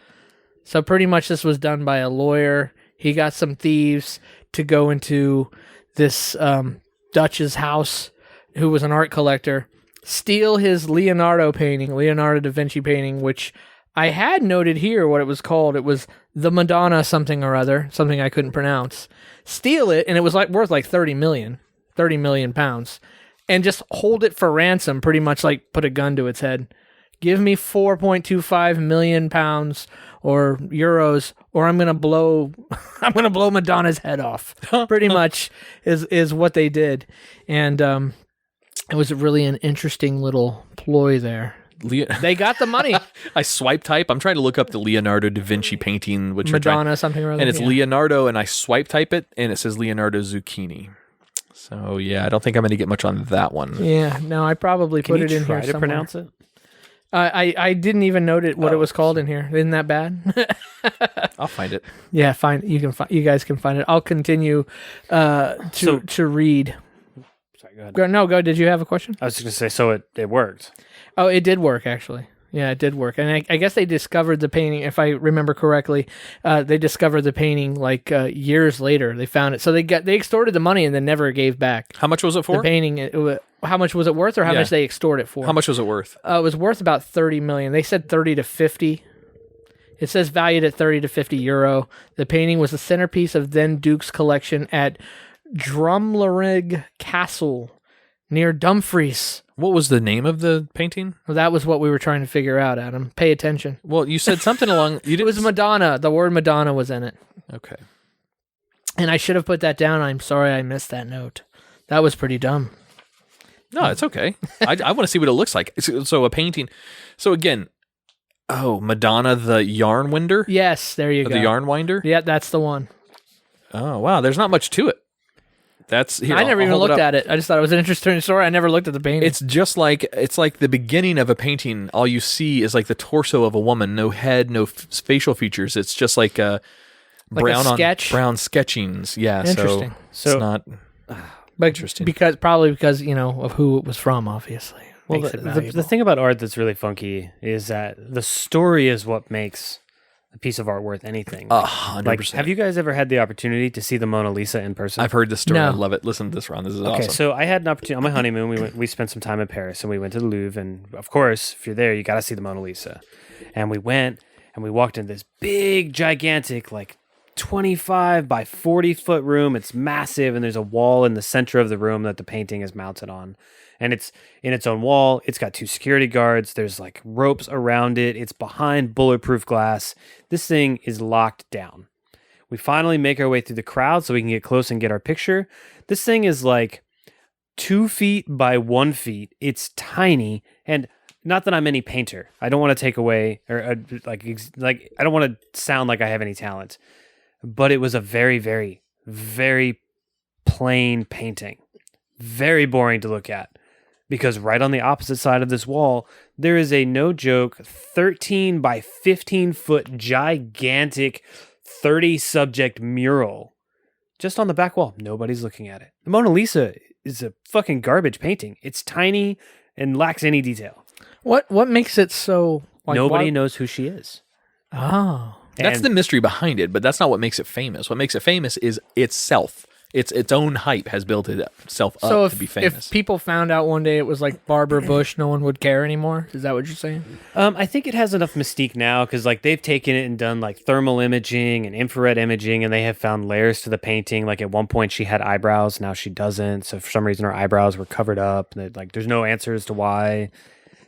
So pretty much this was done by a lawyer. He got some thieves to go into this Dutch's house, who was an art collector, steal his Leonardo da Vinci painting, which I had noted here what it was called. It was the Madonna something or other, something I couldn't pronounce. Steal it, and it was worth like 30 million pounds, and just hold it for ransom, pretty much like put a gun to its head. Give me 4.25 million pounds or euros, or I'm gonna blow Madonna's head off. Pretty much is what they did, and it was really an interesting little ploy there. They got the money. I swipe type. I'm trying to look up the Leonardo da Vinci painting, which Madonna something or other, and it's Leonardo, and I swipe type it, and it says Leonardo Zucchini. So yeah, I don't think I'm going to get much on that one. Yeah, no, I probably put it in here. Try to pronounce it. I didn't even note what it was called in here. Isn't that bad? I'll find it. Yeah, fine. You guys can find it. I'll continue to read. Sorry, go ahead. Go. Did you have a question? I was just gonna say, so it worked. Oh, it did work actually. Yeah, it did work, and I guess they discovered the painting. If I remember correctly, they discovered the painting years later. They found it, so they extorted the money and then never gave back. How much was it for? The painting. How much was it worth, or how much they extorted it for? How much was it worth? It was worth about 30 million. They said 30 to 50. It says valued at 30 to 50 euro. The painting was the centerpiece of then Duke's collection at Drumlerig Castle near Dumfries. What was the name of the painting? Well, that was what we were trying to figure out, Adam. Pay attention. Well, you said something along... It was Madonna. The word Madonna was in it. Okay. And I should have put that down. I'm sorry I missed that note. That was pretty dumb. No, it's okay. I want to see what it looks like. So a painting. So again, Madonna the yarn winder? Yes, there you go. The yarn winder? Yeah, that's the one. Oh, wow. There's not much to it. I never even looked at it. I just thought it was an interesting story. I never looked at the painting. It's just it's like the beginning of a painting. All you see is like the torso of a woman, no head, no facial features. It's just like a brown brown sketchings. Yeah, interesting. So it's not interesting because of who it was from, obviously. Well, the thing about art that's really funky is that the story is what makes a piece of art worth anything. 100%. Have you guys ever had the opportunity to see the Mona Lisa in person? I've heard this story. No. I love it. Listen to this, Ron. This is awesome. Okay, so I had an opportunity on my honeymoon. We spent some time in Paris, and we went to the Louvre. And of course, if you're there, you got to see the Mona Lisa. And we went, and we walked in this big, gigantic, 25 by 40 foot room. It's massive, and there's a wall in the center of the room that the painting is mounted on. And it's in its own wall. It's got 2 security guards. There's ropes around it. It's behind bulletproof glass. This thing is locked down. We finally make our way through the crowd so we can get close and get our picture. This thing is 2 feet by 1 feet. It's tiny. And not that I'm any painter. I don't want to take away I don't want to sound like I have any talent. But it was a very, very, very plain painting. Very boring to look at. Because right on the opposite side of this wall, there is a no joke 13 by 15 foot gigantic 30 subject mural just on the back wall. Nobody's looking at it. The Mona Lisa is a fucking garbage painting. It's tiny and lacks any detail. What makes it so... Nobody knows who she is. Oh. That's the mystery behind it, but that's not what makes it famous. What makes it famous is itself. Its own hype has built itself up to be famous. If people found out one day it was like Barbara Bush, no one would care anymore. Is that what you're saying? I think it has enough mystique now because they've taken it and done thermal imaging and infrared imaging, and they have found layers to the painting. At one point she had eyebrows, now she doesn't. So for some reason her eyebrows were covered up. There's no answer as to why.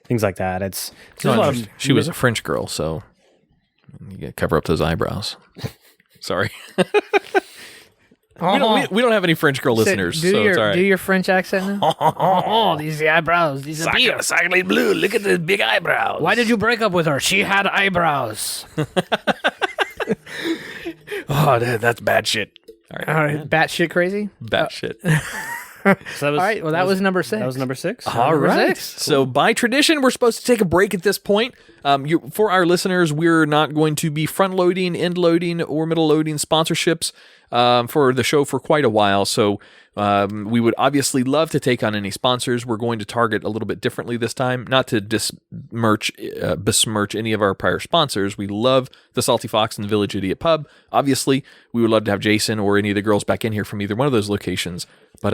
Things like that. She was a French girl, so you gotta cover up those eyebrows. Sorry. We don't have any French girl listeners, so it's all right. Do your French accent now? Oh, these are the eyebrows. These are Sacre bleu. Look at the big eyebrows. Why did you break up with her? She had eyebrows. That's bad shit. All right. Batshit crazy? Batshit. So all right. Well, that was number 6. That was number 6. All right. So by tradition, we're supposed to take a break at this point. For our listeners, we're not going to be front loading, end loading, or middle loading sponsorships. for the show for quite a while. So we would obviously love to take on any sponsors. We're going to target a little bit differently this time, not to besmirch any of our prior sponsors. We love the Salty Fox and the Village Idiot Pub. Obviously, we would love to have Jason or any of the girls back in here from either one of those locations. But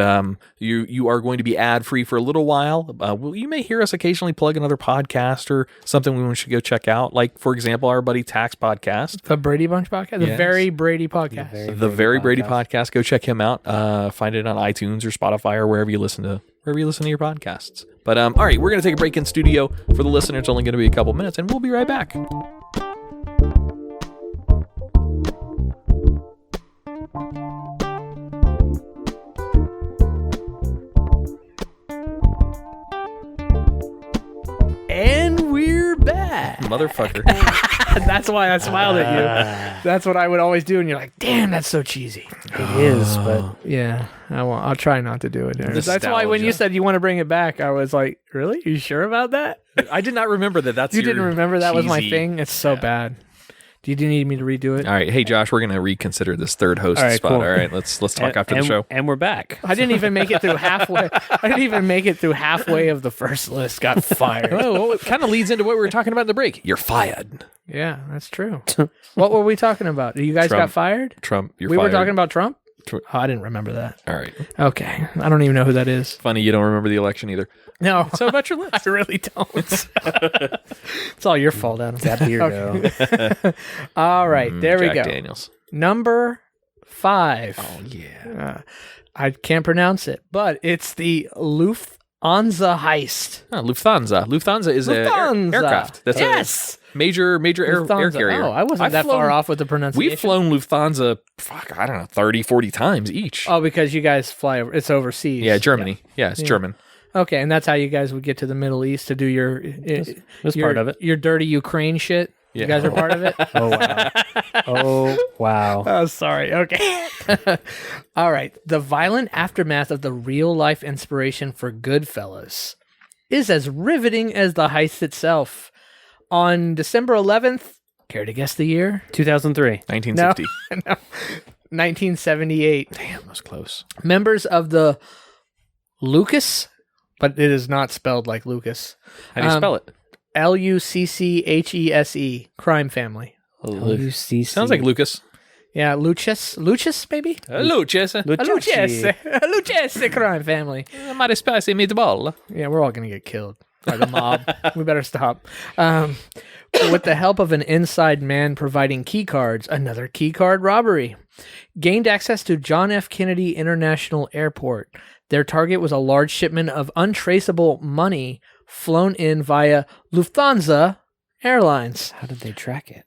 you are going to be ad-free for a little while. You may hear us occasionally plug another podcast or something we should go check out. Like, for example, our buddy Tach's podcast. The Brady Bunch podcast? The Yes. Very Brady podcast. The Very Brady podcast. Go check him out. Find it on iTunes or Spotify or wherever you listen to your podcasts. But all right, we're going to take a break in studio. For the listener, it's only going to be a couple minutes, and we'll be right back. And we're back. Motherfucker. That's why I smiled at you. That's what I would always do, and you're like, "Damn, that's so cheesy." It is, but Yeah, I won't. I'll try not to do it. That's why when you Nostalgia. said you want to bring it back, I was like, "Really? You sure about that?" I did not remember that. That's You your didn't remember that was my cheesy- thing? It's so bad. Do you need me to redo it? All right, hey Josh, we're going to reconsider this third host All right, spot. cool. All right, let's talk after the show. And we're back. I didn't even make it through halfway. I didn't even make it through halfway of the first list. Got fired. Oh, well, it kind of leads into what we were talking about in the break. You're fired. Yeah, that's true. What were we talking about? You guys Trump. got fired? Trump, you're We fired. were talking about Trump? Tr- Oh, I didn't remember that. All right. Okay. I don't even know who that is. Funny you don't remember the election either. No. So about your list. I really don't. It's all your fault, Adam. That beardo. All right. There we Jack go. Daniels. Number 5. Oh, yeah. I can't pronounce it, but it's the Lufthansa heist. Oh, Lufthansa. Lufthansa is a Lufthansa. aircraft. That's Yes. a major air Lufthansa. carrier. Oh, I wasn't I've that flown- far off with the pronunciation. We've flown Lufthansa, I don't know, 30, 40 times each. Oh, because you guys fly over. It's overseas. yeah, Germany. Yeah, it's German. Okay, and that's how you guys would get to the Middle East to do your That's your, part of it. Your dirty Ukraine shit. Yeah. You guys are part of it. Oh wow. Oh wow. Oh, sorry. Okay. All right. The violent aftermath of the real life inspiration for Goodfellas is as riveting as the heist itself. On December 11th, care to guess the year? 2003. 1960. No. 1978. Damn, that was close. Members of the Lucas, but it is not spelled like Lucas. How do you spell it? Lucchese crime family. LUCC. Sounds like Lucas. Yeah, Lucius maybe? Lucas. Luchese crime family. Mare spicy meatball. Yeah, we're all gonna get killed by the mob. We better stop. With the help of an inside man providing key cards, another key card robbery. Gained access to John F. Kennedy International Airport. Their target was a large shipment of untraceable money flown in via Lufthansa Airlines. How did they track it?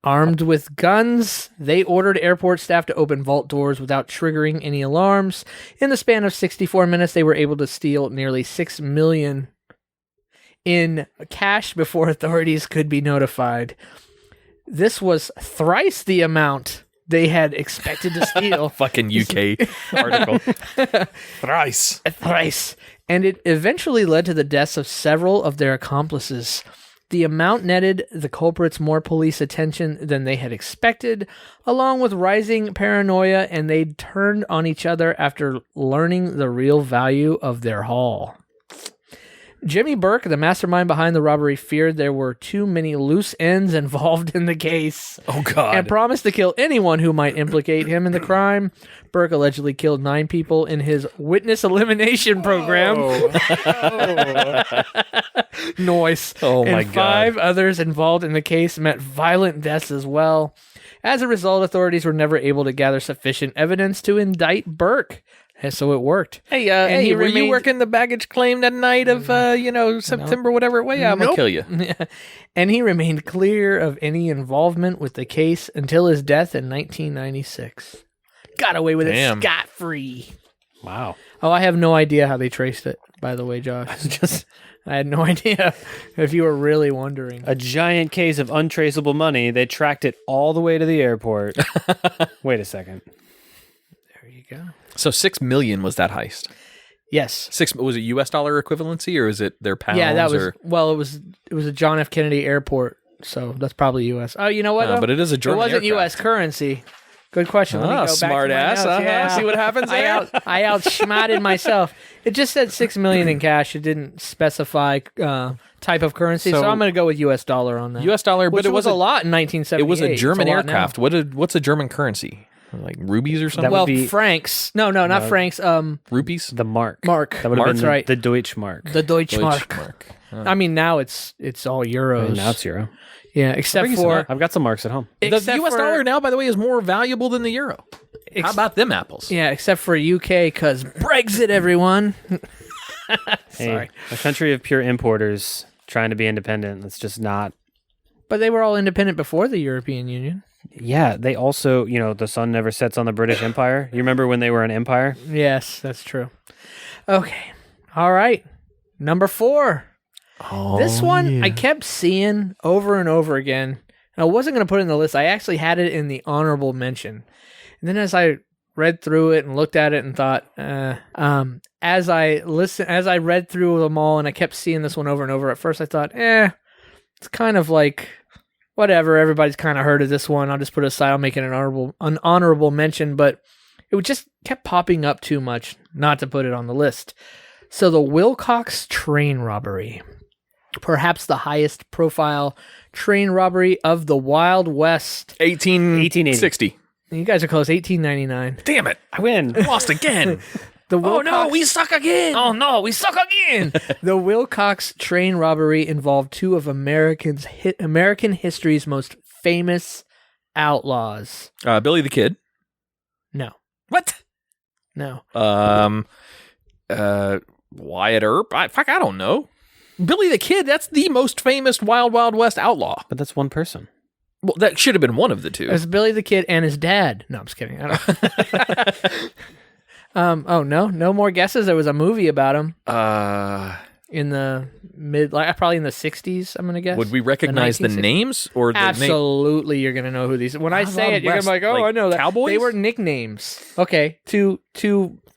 Armed with guns, they ordered airport staff to open vault doors without triggering any alarms. In the span of 64 minutes, they were able to steal nearly $6 million in cash before authorities could be notified. This was thrice the amount they had expected to steal. Fucking UK article. Thrice. Thrice. And it eventually led to the deaths of several of their accomplices. The amount netted the culprits more police attention than they had expected, along with rising paranoia, and they turned on each other after learning the real value of their haul. Jimmy Burke, the mastermind behind the robbery, feared there were too many loose ends involved in the case. Oh, God. And promised to kill anyone who might implicate him in the crime. Burke allegedly killed 9 people in his witness elimination program. Noise. Oh, my and God. 5 others involved in the case met violent deaths as well. As a result, authorities were never able to gather sufficient evidence to indict Burke. And so it worked. Hey, And he were you remained- working the baggage claim that night of, September, whatever? Well, yeah, I'm going to kill you. And he remained clear of any involvement with the case until his death in 1996. Got away with Damn. it scot-free. Wow. Oh, I have no idea how they traced it, by the way, Josh. I had no idea if you were really wondering. A giant case of untraceable money. They tracked it all the way to the airport. Wait a second. There you go. So 6 million was that heist. Yes. Was it US dollar equivalency or is it their pounds? Yeah, that was or, it was a John F. Kennedy Airport, so that's probably US. Oh, you know what? though? but it is a German It wasn't aircraft. US currency. Good question. Let me go back to my smart ass. notes. Yeah. See what happens there? I outschmatted myself. It just said $6 million in cash. It didn't specify type of currency, so I'm going to go with U.S. dollar on that. U.S. dollar, which but it was a lot in 1978. It was a German It's a lot now. aircraft. What's a German currency? Like rubies or something? That would Well, be- francs. No, not francs. Rupees? The mark. Mark. That would have Mark's been right. the Deutschmark. The Deutschmark. Mark. I mean, now it's all euros. Now it's euro. Yeah, except for I've got some marks at home. The except U.S. for- dollar now, by the way, is more valuable than the euro. How about them apples? Yeah, except for UK, because Brexit, everyone. Sorry. Hey, a country of pure importers trying to be independent. That's just not. But they were all independent before the European Union. Yeah, they also, the sun never sets on the British Empire. You remember when they were an empire? Yes, that's true. Okay. All right. Number 4. Oh, This one I kept seeing over and over again. And I wasn't going to put it in the list. I actually had it in the honorable mention. And then as I read through it and looked at it and thought, as I read through them all and I kept seeing this one over and over, at first I thought, it's kind of like whatever. Everybody's kind of heard of this one. I'll just put it aside. I'll make it an honorable mention, but it just kept popping up too much not to put it on the list. So the Wilcox train robbery, perhaps the highest profile train robbery of the Wild West. 1860. You guys are close. 1899. Damn it. I win. Lost again. The Oh no, we suck again. Oh no, we suck again. The Wilcox train robbery involved two of American history's most famous outlaws. Billy the Kid. No, What? no. Wyatt Earp. I don't know. Billy the Kid. That's the most famous Wild Wild West outlaw. But that's one person. Well, that should have been one of the two. It was Billy the Kid and his dad. No, I'm just kidding. I don't. Oh no, no more guesses. There was a movie about him in the probably in the 60s. I'm gonna guess. Would we recognize the 1960s. names or the name? Absolutely, you're gonna know who these. When I Wild say Wild it, you're gonna be like, West, "Oh, like I know that." cowboys? They were nicknames. Okay, two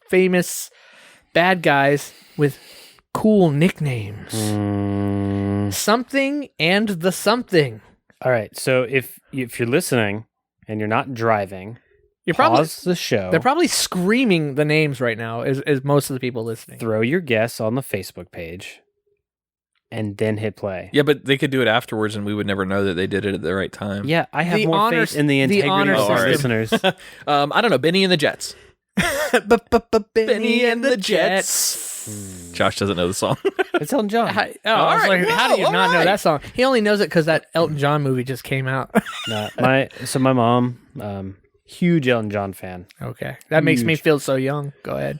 famous bad guys with cool nicknames. Something and the something. All right. So if you're listening and you're not driving, You're probably pause the show. they're probably screaming the names right now. Is most of the people listening? Throw your guess on the Facebook page, and then hit play. Yeah, but they could do it afterwards, and we would never know that they did it at the right time. Yeah, I have The more honor- faith in the the integrity honor of our system. listeners. I don't know. Benny and the Jets. Benny and the Jets. Josh doesn't know the song. It's Elton John. I was right, like, how do you well, not know all that song? He only knows it because that Elton John movie just came out. No, my mom, huge Elton John fan. Okay, that makes me Huge. feel so young. Go ahead.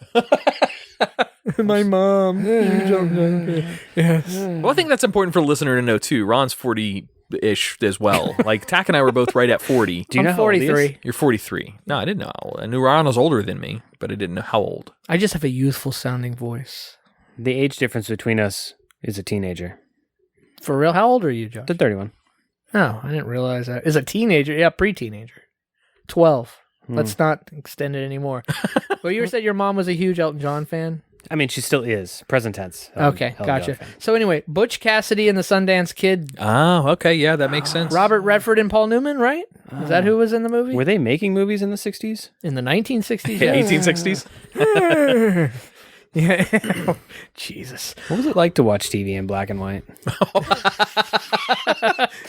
My mom. Huge Elton John fan. Yes. Well, I think that's important for the listener to know, too. Ron's 40-ish as well. Like, Tach and I were both right at 40. Do you know I'm how old he is? 43. You're 43. No, I didn't know how old. I knew Ron was older than me, but I didn't know how old. I just have a youthful sounding voice. The age difference between us is a teenager. For real? How old are you, Josh? They're 31. No, I didn't realize that. Is a teenager? Yeah, pre-teenager. 12. Let's not extend it anymore. Well, you said your mom was a huge Elton John fan? I mean, she still is. Present tense. Okay, Elton gotcha. John fan. So anyway, Butch Cassidy and the Sundance Kid, Oh, okay. Yeah, that makes sense. Robert Redford and Paul Newman, right? Is that who was in the movie? Were they making movies in the 60s? In the 1960s? Yeah, yes. 1860s? Yeah. Jesus. What was it like to watch TV in black and white?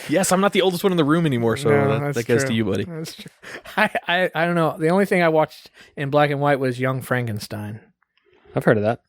Yes, I'm not the oldest one in the room anymore, so No, that that's goes true. to you, buddy. That's true. I don't know. The only thing I watched in black and white was Young Frankenstein. I've heard of that.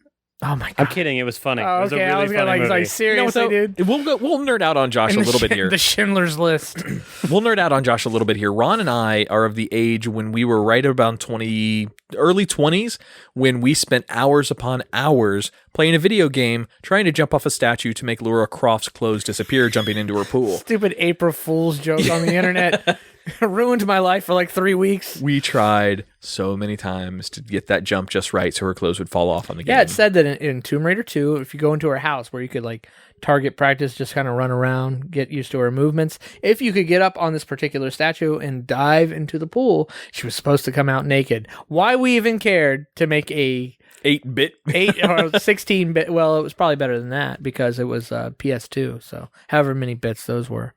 Oh my I'm god. kidding. It was funny. Oh, It was okay, a really I was gonna funny movie. like seriously, dude. We'll nerd out on Josh a And little bit here. The Schindler's List. We'll nerd out on Josh a little bit here. Ron and I are of the age when we were right around early 20s, when we spent hours upon hours playing a video game, trying to jump off a statue to make Laura Croft's clothes disappear, jumping into her pool. Stupid April Fool's joke on the internet ruined my life for like 3 weeks. We tried so many times to get that jump just right so her clothes would fall off on the game. Yeah, it said that in Tomb Raider 2, if you go into her house where you could like target practice, just kind of run around, get used to her movements. If you could get up on this particular statue and dive into the pool, she was supposed to come out naked. Why we even cared to make a 8-bit. 8 or 16-bit, well, it was probably better than that because it was PS2, so however many bits those were.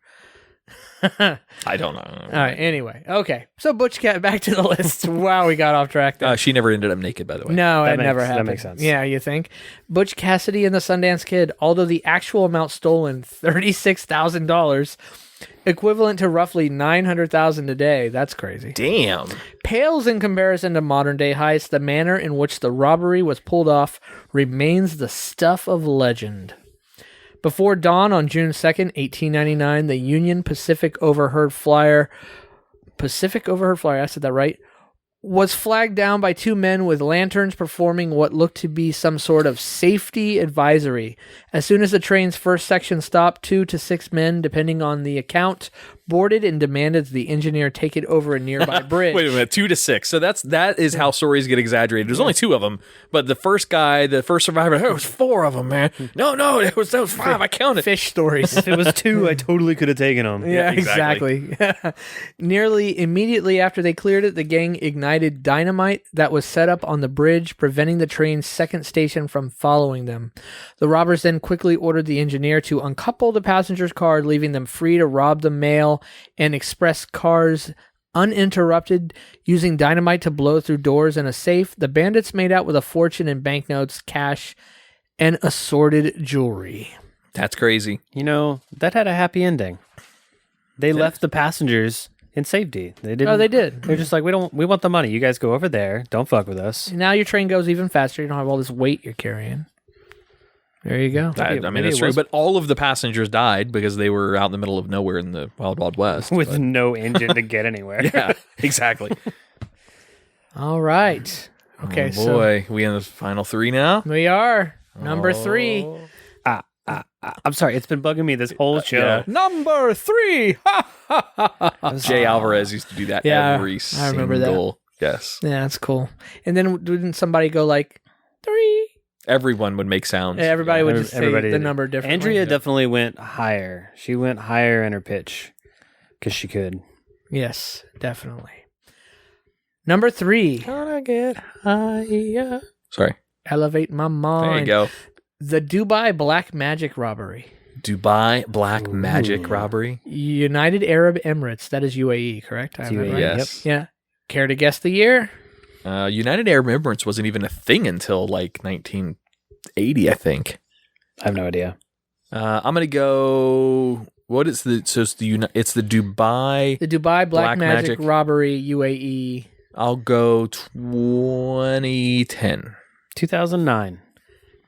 I don't know. All right. Anyway, okay. So Butch Cat, back to the list. Wow, we got off track there. She never ended up naked, by the way. No, That it never makes- that happened. makes sense. Yeah, you think? Butch Cassidy and the Sundance Kid, although the actual amount stolen, $36,000, equivalent to roughly $900,000 today. That's crazy. Damn. Pales in comparison to modern day heists. The manner in which the robbery was pulled off remains the stuff of legend. Before dawn on June 2nd, 1899, the Union Pacific Overheard Flyer, I said that right, was flagged down by two men with lanterns performing what looked to be some sort of safety advisory. As soon as the train's first section stopped, 2 to 6 men, depending on the account, boarded and demanded the engineer take it over a nearby bridge. Wait a minute, 2 to 6. So that is how stories get exaggerated. There's only 2 of them, but the first survivor, it was 4 of them, man. No, it was 5. I counted. Fish stories. If it was 2, I totally could have taken them. Yeah, exactly. exactly. Nearly immediately after they cleared it, the gang ignited dynamite that was set up on the bridge, preventing the train's second station from following them. The robbers then quickly ordered the engineer to uncouple the passenger's car, leaving them free to rob the mail and express cars uninterrupted, using dynamite to blow through doors and a safe. The bandits made out with a fortune in banknotes, cash, and assorted jewelry. That's crazy. You know, that had a happy ending. They left the passengers in safety. They didn't. Oh, they did. They're just like, we want the money. You guys go over there. Don't fuck with us. Now your train goes even faster. You don't have all this weight you're carrying. There you go. I mean, maybe it's it true, was- but all of the passengers died because they were out in the middle of nowhere in the Wild Wild West. With no engine to get anywhere. Yeah, exactly. All right. Okay, Oh boy, we in the final 3 now. so we are number 3. I'm sorry. It's been bugging me this whole show. yeah. Number 3. Jay Alvarez used to do that Yeah, every I remember that. single. Yes, Yeah, that's cool. And then didn't somebody go like 3? everyone would make sounds. Yeah, everybody would just say Everybody the did. number differently. Andrea definitely went higher. She went higher in her pitch because she could. Yes, definitely. Number 3. Gonna get higher. Sorry. Elevate my mind. There you go. The Dubai Black Magic Robbery. Dubai Black Magic Robbery. United Arab Emirates. That is UAE, correct? I have that UAE, right? Yes. Yeah. Care to guess the year? United Arab Emirates wasn't even a thing until like 1980, I think. I have no idea. I'm gonna go. What is the? So it's the Dubai. The Dubai Black Black Magic Magic. Robbery, UAE. I'll go 2010. 2009.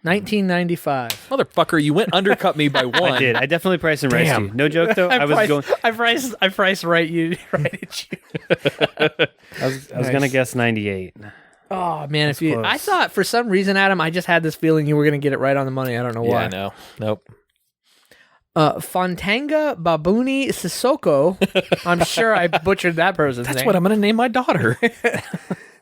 1995. Motherfucker, you went undercut me by 1. I did. I definitely priced and raced Damn. you. No joke though. I priced right at you. was Nice. gonna guess 98. Oh man, That's if you close. I thought for some reason, Adam, I just had this feeling you were gonna get it right on the money. I don't know Yeah, why. no, nope. Fontanga Babuni Sissoko. I'm sure I butchered that person's That's name. what I'm gonna name my daughter.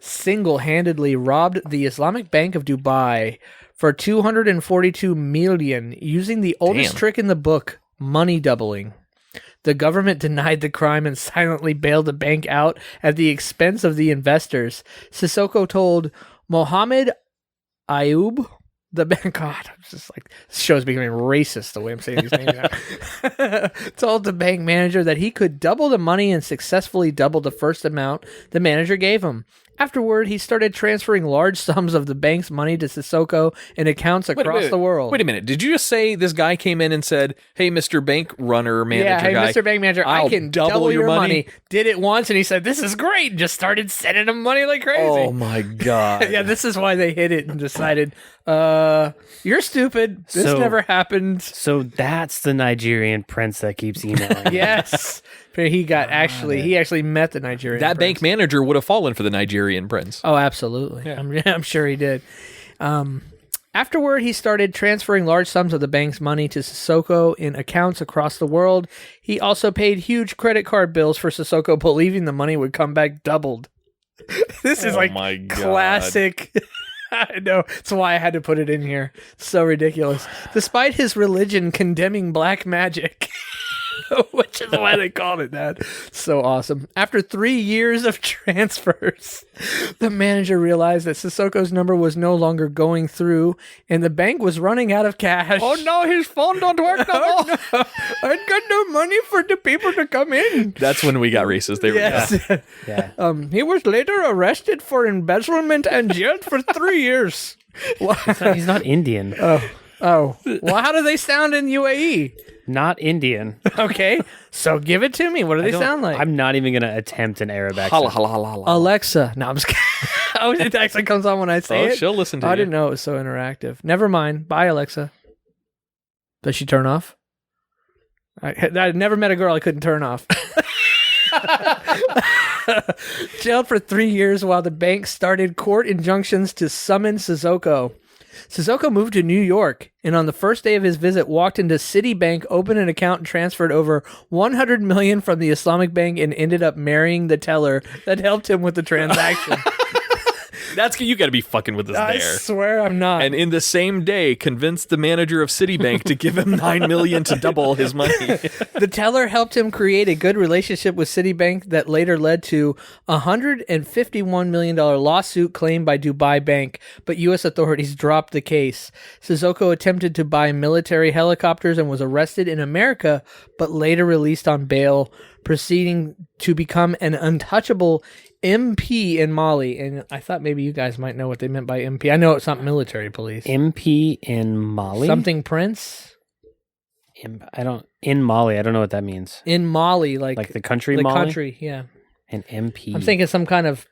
Single-handedly robbed the Islamic Bank of Dubai for 242 million using the oldest Damn. trick in the book, money doubling. The government denied the crime and silently bailed the bank out at the expense of the investors. Sissoko told Mohammed Ayub, the bank. God, I'm just like, this show's becoming racist the way I'm saying these names now. Told the bank manager that he could double the money and successfully double the first amount the manager gave him. Afterward, he started transferring large sums of the bank's money to Sissoko in accounts across the world. Wait a minute. Did you just say this guy came in and said, "Hey, Mr. Bank Runner Manager Yeah, hey, guy, Mr. Bank Manager, I I'll can double your money." Did it once, and he said, "This is great," and just started sending him money like crazy. Oh my god! Yeah, this is why they hit it and decided, you're stupid. This So- never happened. So that's the Nigerian prince that keeps emailing. Yes. But he actually met the Nigerian that prince. bank manager would have fallen for the Nigerian prince. Oh, absolutely. I'm sure he did. Afterward, he started transferring large sums of the bank's money to Sissoko in accounts across the world. He also paid huge credit card bills for Sissoko, believing the money would come back doubled. This is like my God. classic. I know. That's why I had to put it in here. So ridiculous. Despite his religion condemning black magic. Which is why they called it that. So awesome. After 3 years of transfers, the manager realized that Sissoko's number was no longer going through and the bank was running out of cash. Oh no, his phone don't work no more. I ain't got no money for the people to come in. That's when we got racist. They were Yeah. He was later arrested for embezzlement and jailed for 3 years. He's not Indian. Oh. Well, how do they sound in UAE? Not Indian. Okay. So give it to me. What do they sound like? I'm not even going to attempt an Arab accent. Holla, holla, holla, holla. Alexa. No, I'm just kidding. Oh, it actually comes on when I say it. She'll listen to you. I didn't know it was so interactive. Never mind. Bye, Alexa. Does she turn off? I never met a girl I couldn't turn off. Jailed for 3 years while the bank started court injunctions to summon Sissoko. Sissoko moved to New York, and on the first day of his visit, walked into Citibank, opened an account, and transferred over $100 million from the Islamic Bank, and ended up marrying the teller that helped him with the transaction. That's you got to be fucking with us I there. swear I'm not. And in the same day, convinced the manager of Citibank to give him $9 million to double his money. The teller helped him create a good relationship with Citibank that later led to a $151 million lawsuit claimed by Dubai Bank, but U.S. authorities dropped the case. Sissoko attempted to buy military helicopters and was arrested in America, but later released on bail, proceeding to become an untouchable MP in Mali. And I thought maybe you guys might know what they meant by MP. I know it's not military police. MP in Mali? Something Prince? In Mali, I don't know what that means. In Mali, Like the country the Mali? country, yeah. An MP. I'm thinking some kind of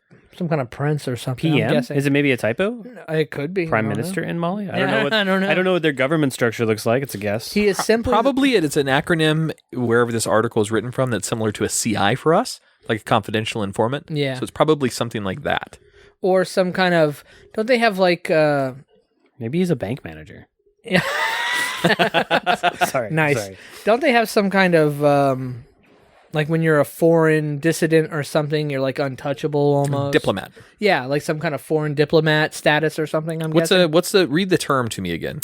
prince or something. I'm PM? guessing. Is it maybe a typo? It could be. Prime I don't know. Minister in Mali? I don't know. What their government structure looks like. It's a guess. He is simply Probably it's an acronym wherever this article is written from that's similar to a CI for us, like a confidential informant. Yeah. So it's probably something like that. or some kind of. Don't they have like? Maybe he's a bank manager. Yeah. Sorry. Nice. Sorry. Don't they have some kind of like when you're a foreign dissident or something, you're like untouchable almost. Diplomat. Yeah, like some kind of foreign diplomat status or something. I'm guessing. Read the term to me again.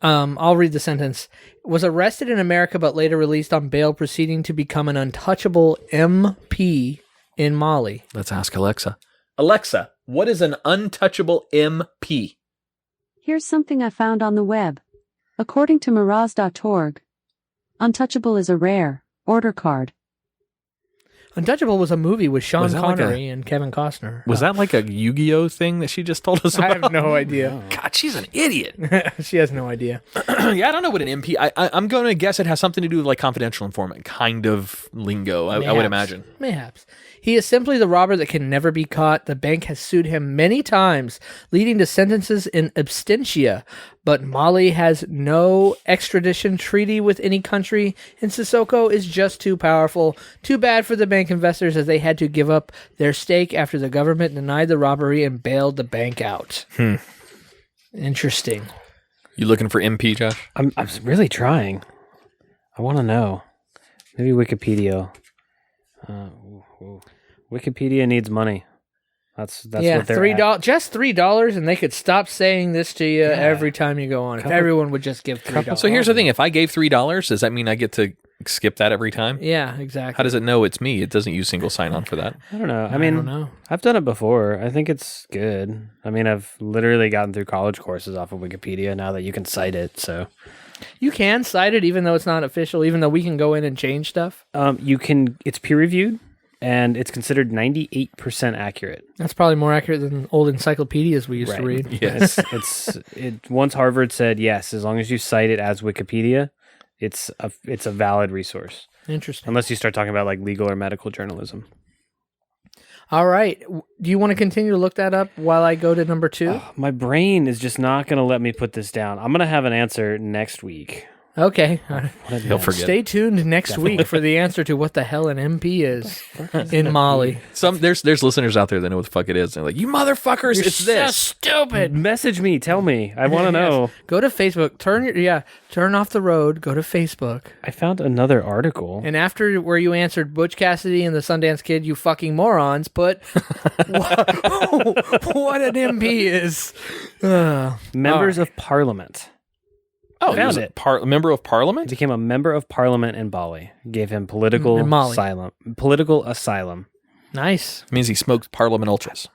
I'll read the sentence. Was arrested in America but later released on bail, proceeding to become an untouchable MP in Mali. Let's ask Alexa. Alexa, what is an untouchable MP? Here's something I found on the web. According to Miraz.org, untouchable is a rare order card. Untouchable was a movie with Sean Was that like Connery and Kevin Costner. Was that like a Yu-Gi-Oh thing that she just told us I about? have no idea. God, she's an idiot. She has no idea. Yeah, I don't know what an MP. I'm going to guess it has something to do with like confidential informant kind of lingo. I would Mayhaps. imagine. Mayhaps. He is simply the robber that can never be caught. The bank has sued him many times, leading to sentences in absentia. But Mali has no extradition treaty with any country, and Sissoko is just too powerful. Too bad for the bank investors, as they had to give up their stake after the government denied the robbery and bailed the bank out. Interesting. You looking for MP, Josh? I'm really trying. I want to know. Maybe Wikipedia. Wikipedia needs money. That's yeah, what they're $3, just $3, and they could stop saying this to you every time you go on. If everyone would just give $3. So here's the thing: if I gave $3, does that mean I get to skip that every time? Yeah, exactly. How does it know it's me? It doesn't use single sign-on for that. I don't know. I mean, don't know. I've done it before. I think it's good. I mean, I've literally gotten through college courses off of Wikipedia now that you can cite it. So You can cite it even though it's not official, even though we can go in and change stuff. you can. It's peer reviewed, and it's considered 98% accurate. That's probably more accurate than old encyclopedias we used to Right. read. Yes. Once Harvard said yes, as long as you cite it as Wikipedia, it's a valid resource. Interesting. Unless you start talking about like legal or medical journalism. All right. Do you want to continue to look that up while I go to number 2? My brain is just not going to let me put this down. I'm going to have an answer next week. Okay. He'll forget. Stay tuned next week for the answer to what the hell an MP is in Mali. There's listeners out there that know what the fuck it is. They're like, you motherfuckers, it's So this. stupid. Message me. Tell me. I want to know. Go to Facebook. Turn off the road. Go to Facebook. I found another article. And after where you answered Butch Cassidy and the Sundance Kid, you fucking morons, put what an MP is. Members of Parliament. Oh, he Found was it. a member of He parliament? became a member of parliament in Bali. Gave him political In Mali. asylum. Political asylum. Nice. It means he smoked Parliament Ultras.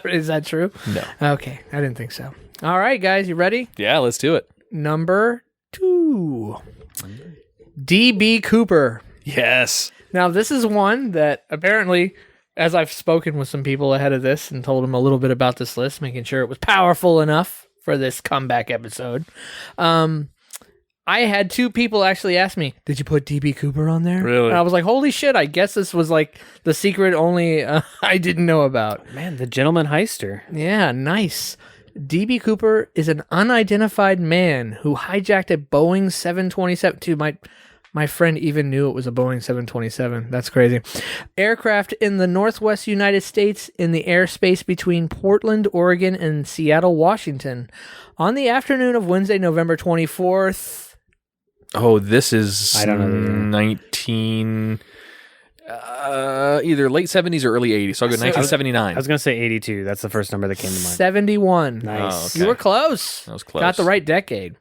Is that true? No. Okay, I didn't think so. All right, guys, you ready? Yeah, let's do it. Number 2. D.B. Cooper. Yes. Now, this is one that apparently, as I've spoken with some people ahead of this and told them a little bit about this list, making sure it was powerful enough for this comeback episode, I had 2 people actually ask me, did you put D.B. Cooper on there? Really? And I was like, holy shit, I guess this was like the secret only I didn't know about. Man, the gentleman heister. Yeah, nice. D.B. Cooper is an unidentified man who hijacked a Boeing 727. Dude, my friend even knew it was a Boeing 727. That's crazy. Aircraft in the Northwest United States in the airspace between Portland, Oregon, and Seattle, Washington. On the afternoon of Wednesday, November 24th. Oh, this is I don't know the year. 19... either late 70s or early 80s. So I'll go 1979. I was going to say 82. That's the first number that came to mind. 71. Nice. Oh, okay. You were close. That was close. Got the right decade.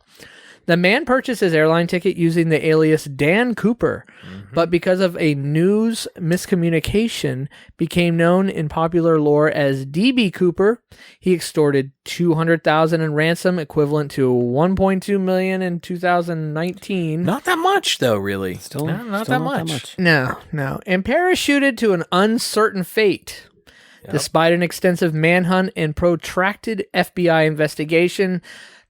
The man purchased his airline ticket using the alias Dan Cooper, but because of a news miscommunication, became known in popular lore as D.B. Cooper. He extorted $200,000 in ransom, equivalent to $1.2 million in 2019. Not that much, though, really. Still, not still that much. No, and parachuted to an uncertain fate. Despite an extensive manhunt and protracted FBI investigation,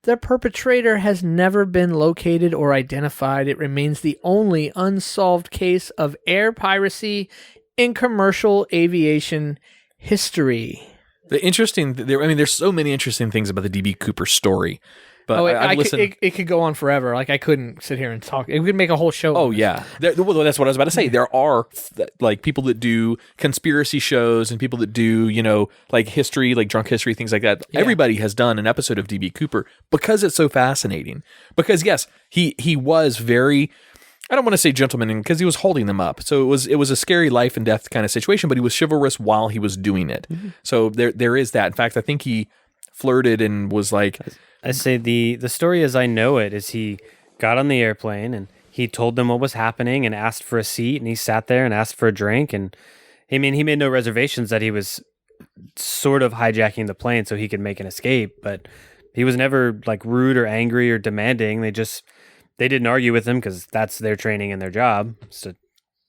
the perpetrator has never been located or identified. It remains the only unsolved case of air piracy in commercial aviation history. There's so many interesting things about the D.B. Cooper story. But it could go on forever. Like, I couldn't sit here and talk. We could make a whole show. Oh, yeah. Well, that's what I was about to say. There are like people that do conspiracy shows and people that do, like history, like drunk history, things like that. Yeah. Everybody has done an episode of D.B. Cooper because it's so fascinating. Because, yes, he was very... I don't want to say gentleman because he was holding them up. So it was a scary life and death kind of situation, but he was chivalrous while he was doing it. Mm-hmm. So there is that. In fact, I think he flirted and was like... I say the story as I know it is he got on the airplane and he told them what was happening and asked for a seat, and he sat there and asked for a drink, and he made no reservations that he was sort of hijacking the plane so he could make an escape, but he was never like rude or angry or demanding. They didn't argue with him because that's their training and their job, is to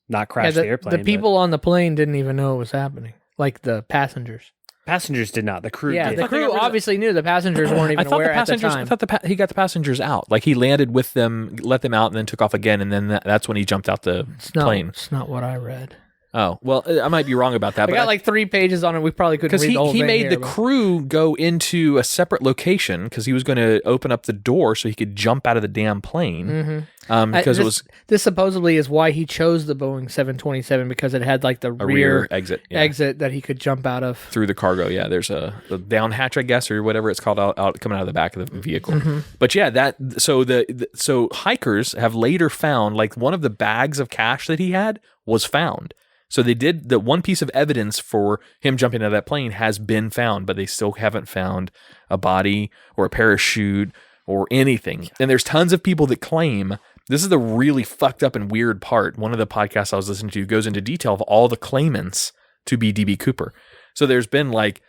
not crash the airplane. The people on the plane didn't even know it was happening, like the passengers. Passengers did not. The crew yeah, did. the crew obviously knew. The passengers weren't even aware at the time. I thought he got the passengers out. Like, he landed with them, let them out, and then took off again, and then that's when he jumped out the plane. It's not what I read. Oh, well, I might be wrong about that. I got like 3 pages on it. We probably couldn't read the whole thing. Because he made the crew go into a separate location because he was going to open up the door so he could jump out of the damn plane. Mm-hmm. This supposedly is why he chose the Boeing 727, because it had like the rear exit that he could jump out of through the cargo. Yeah, there's a down hatch, I guess, or whatever it's called, out coming out of the back of the vehicle. Mm-hmm. But yeah, so hikers have later found like one of the bags of cash that he had was found. So they did the one piece of evidence for him jumping out of that plane has been found, but they still haven't found a body or a parachute or anything. And there's tons of people that claim, this is the really fucked up and weird part. One of the podcasts I was listening to goes into detail of all the claimants to be D.B. Cooper. So there's been like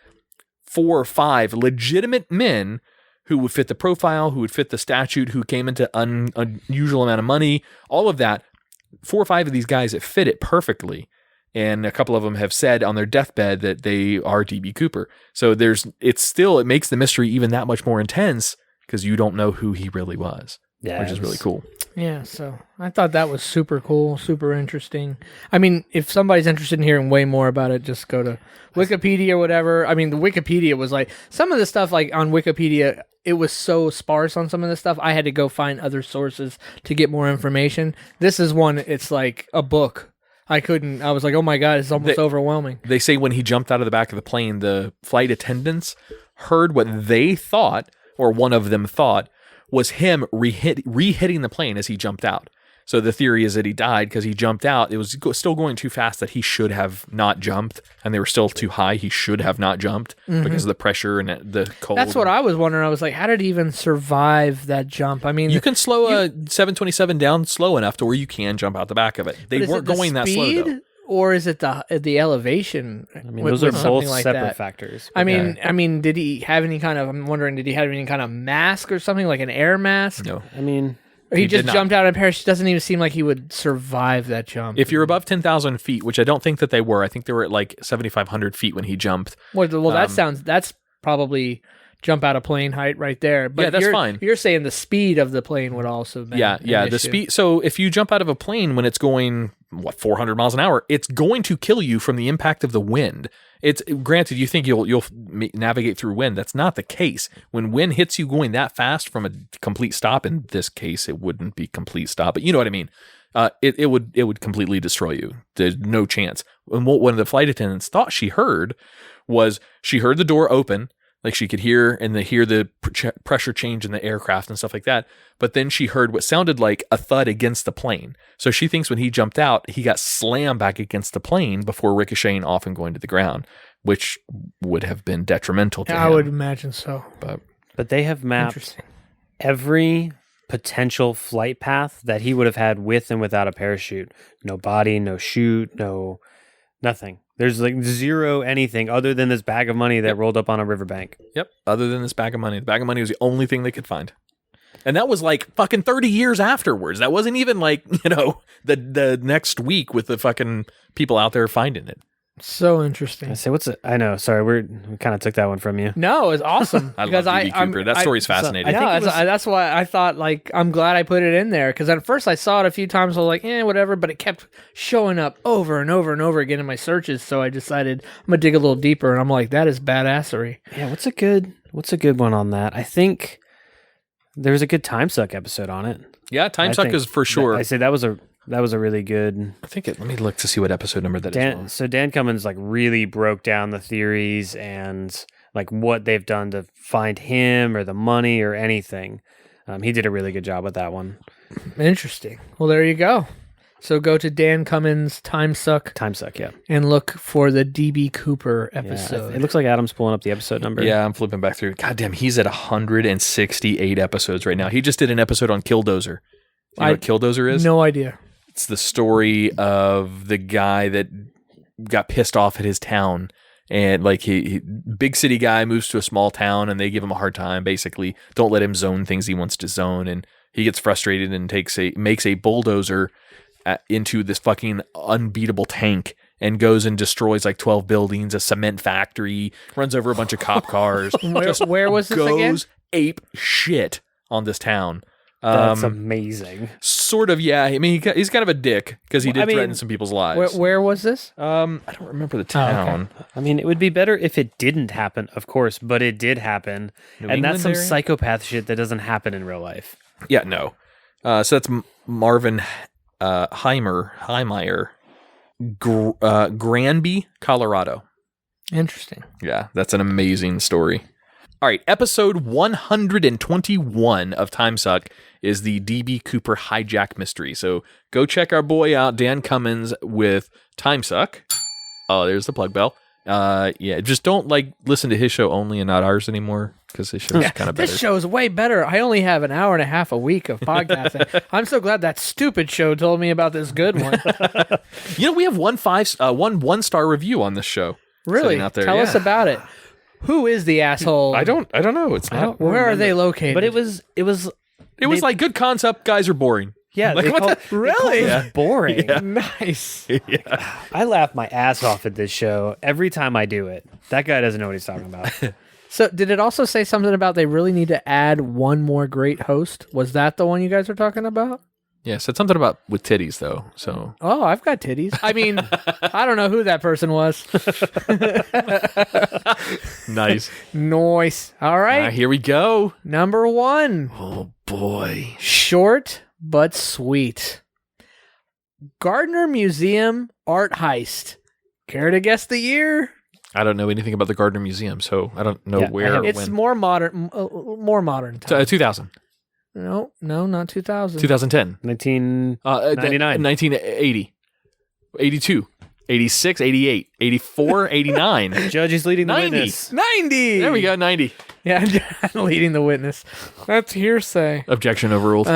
4 or 5 legitimate men who would fit the profile, who would fit the statute, who came into unusual amount of money, all of that. 4 or 5 of these guys that fit it perfectly. And a couple of them have said on their deathbed that they are D.B. Cooper. So it makes the mystery even that much more intense because you don't know who he really was, which is really cool. Yeah, so I thought that was super cool, super interesting. I mean, if somebody's interested in hearing way more about it, just go to Wikipedia or whatever. I mean, the Wikipedia was like, some of the stuff like on Wikipedia, it was so sparse on some of the stuff. I had to go find other sources to get more information. This is one, it's like a book. I was like, oh my God, it's almost overwhelming. They say when he jumped out of the back of the plane, the flight attendants heard what they thought, or one of them thought, was him re-hitting the plane as he jumped out. So the theory is that he died because he jumped out. It was still going too fast that he should have not jumped, and they were still too high. He should have not jumped because of the pressure and the cold. That's what I was wondering. I was like, how did he even survive that jump? I mean, You can slow a 727 down slow enough to where you can jump out the back of it. They but is weren't it the going that slow, speed, though. or is it the elevation? I mean, those are both separate factors. I mean, did he have any kind of? I'm wondering, did he have any kind of mask or something, like an air mask? No. I mean, Or he He just did not. jumped out in parachute. Doesn't even seem like he would survive that jump. If you're above 10,000 feet, which I don't think that they were, I think they were at like 7,500 feet when he jumped. well, that's probably jump out of plane height right there. But Yeah, that's fine. You're saying the speed of the plane would also be Yeah, an the issue. speed. So if you jump out of a plane when it's going 400 miles an hour, it's going to kill you from the impact of the wind. It's granted you think you'll navigate through wind. That's not the case. When wind hits you going that fast from a complete stop, in this case it wouldn't be complete stop, but you know what I mean. It would completely destroy you. There's no chance. And what one of the flight attendants thought she heard was she heard the door open. Like she could hear the pressure change in the aircraft and stuff like that. But then she heard what sounded like a thud against the plane. So she thinks when he jumped out, he got slammed back against the plane before ricocheting off and going to the ground, which would have been detrimental to him. I would imagine so. but they have mapped every potential flight path that he would have had with and without a parachute. No body, no chute, no nothing. There's like zero anything other than this bag of money that rolled up on a riverbank. Yep. Other than this bag of money. The bag of money was the only thing they could find. And that was like fucking 30 years afterwards. That wasn't even like, the next week with the fucking people out there finding it. So interesting. I say, I know. Sorry, we kind of took that one from you. No, it's awesome. I love D.B. Cooper. That story's fascinating. That's why I thought, like, I'm glad I put it in there, because at first I saw it a few times. I was like, whatever, but it kept showing up over and over and over again in my searches. So I decided I'm gonna dig a little deeper, and I'm like, that is badassery. Yeah, what's a good one on that? I think there's a good Time Suck episode on it. Yeah, Time Suck is for sure. I say that was a really good. I think let me look to see what episode number that is. So Dan Cummins like really broke down the theories and like what they've done to find him or the money or anything. He did a really good job with that one. Interesting. Well, there you go. So go to Dan Cummins' Time Suck, yeah. and look for the D.B. Cooper episode. Yeah, it looks like Adam's pulling up the episode number. Yeah, I'm flipping back through. God damn, he's at 168 episodes right now. He just did an episode on Killdozer. Do you know what Killdozer is? No idea. It's the story of the guy that got pissed off at his town, and like he big city guy moves to a small town, and they give him a hard time. Basically, don't let him zone things he wants to zone, and he gets frustrated and makes a bulldozer into this fucking unbeatable tank and goes and destroys like 12 buildings, a cement factory, runs over a bunch of cop cars. Where was this again? Goes ape shit on this town. That's amazing. Sort of, yeah. I mean, he's kind of a dick because he did threaten some people's lives. Where was this? I don't remember the town. okay. I mean, it would be better if it didn't happen, of course, but it did happen. And that's some psychopath shit that doesn't happen in real life. Yeah, no. So that's Marvin Heimeyer, Granby, Colorado. Interesting. Yeah, that's an amazing story. All right, episode 121 of Time Suck is the D.B. Cooper hijack mystery. So go check our boy out, Dan Cummins, with Time Suck. Oh, there's the plug bell. Yeah, just don't listen to his show only and not ours anymore, because his show's kind of better. This show's way better. I only have an hour and a half a week of podcasting. I'm so glad that stupid show told me about this good one. We have one 1-star review on this show. Really? Out there. Tell us about it. Who is the asshole? I don't know. It's not. Where are they located? But it was like good concept. Guys are boring. Yeah, like really? It boring. Yeah. Nice. Yeah. I laugh my ass off at this show every time I do it. That guy doesn't know what he's talking about. So did it also say something about they really need to add one more great host? Was that the one you guys were talking about? Yeah, said something about with titties though. So Oh, I've got titties. I mean, I don't know who that person was. nice. Nice. All right. Here we go. Number 1. Oh boy. Short but sweet. Gardner Museum art heist. Care to guess the year? I don't know anything about the Gardner Museum, so I don't know where or it's when. more modern. More modern. 2000. No, not 2000. 2010. 1999. 1980. 82. 86, 88, 84, 89. Judge is leading the 90. witness. 90. There we go, 90. Yeah, I'm leading the witness. That's hearsay. Objection overruled.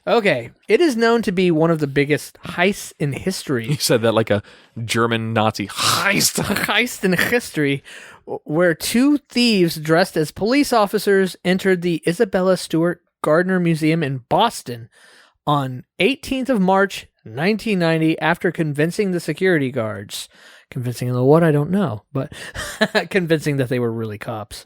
Okay. It is known to be one of the biggest heists in history. You said that like a German Nazi heist. Heist in history, where two thieves dressed as police officers entered the Isabella Stewart Gardner Museum in Boston on 18th of March, 1990, after convincing the security guards. Convincing them of what? I don't know, but convincing that they were really cops.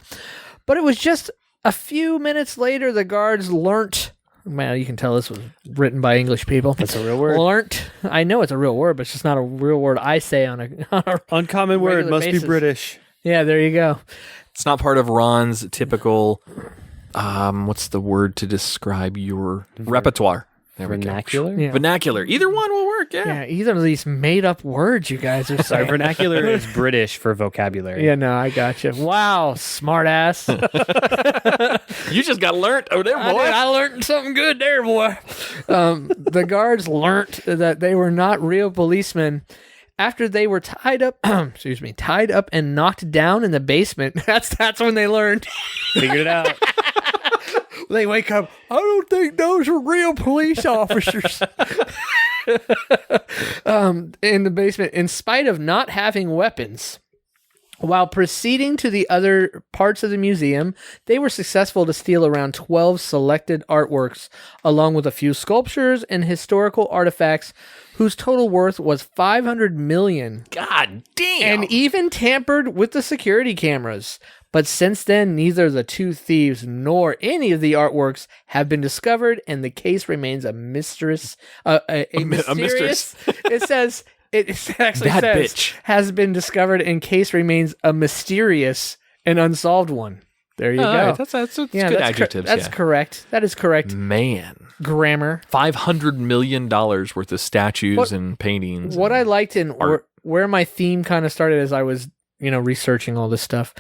But it was just a few minutes later the guards learnt. Man, you can tell this was written by English people. That's a real word. Learnt. I know it's a real word, but it's just not a real word I say on a Uncommon word, regular must basis. be British. Yeah, there you go. It's not part of Ron's typical, what's the word to describe your repertoire? There we go. Vernacular? Yeah. Vernacular. Either one will work, Yeah, either of these made up words you guys are Sorry, saying. vernacular is British for vocabulary. Yeah, no, I gotcha. Wow, smart ass. You just got learnt over there, boy. I learned something good there, boy. The guards learnt that they were not real policemen after they were tied up and knocked down in the basement. That's when they learned. Figured it out. They wake up, I don't think those were real police officers. In the basement, in spite of not having weapons. While proceeding to the other parts of the museum, they were successful to steal around 12 selected artworks, along with a few sculptures and historical artifacts whose total worth was $500 million. God damn. And even tampered with the security cameras. But since then, neither the two thieves nor any of the artworks have been discovered, and the case remains a mysterious. Mysterious. It says it actually That says bitch. has been discovered, and case remains a mysterious and unsolved one. There you go. That's good that's adjectives. That's correct. That is correct. Man. Grammar. $500 million worth of statues and paintings. What I liked and art. where my theme kind of started as I was, researching all this stuff,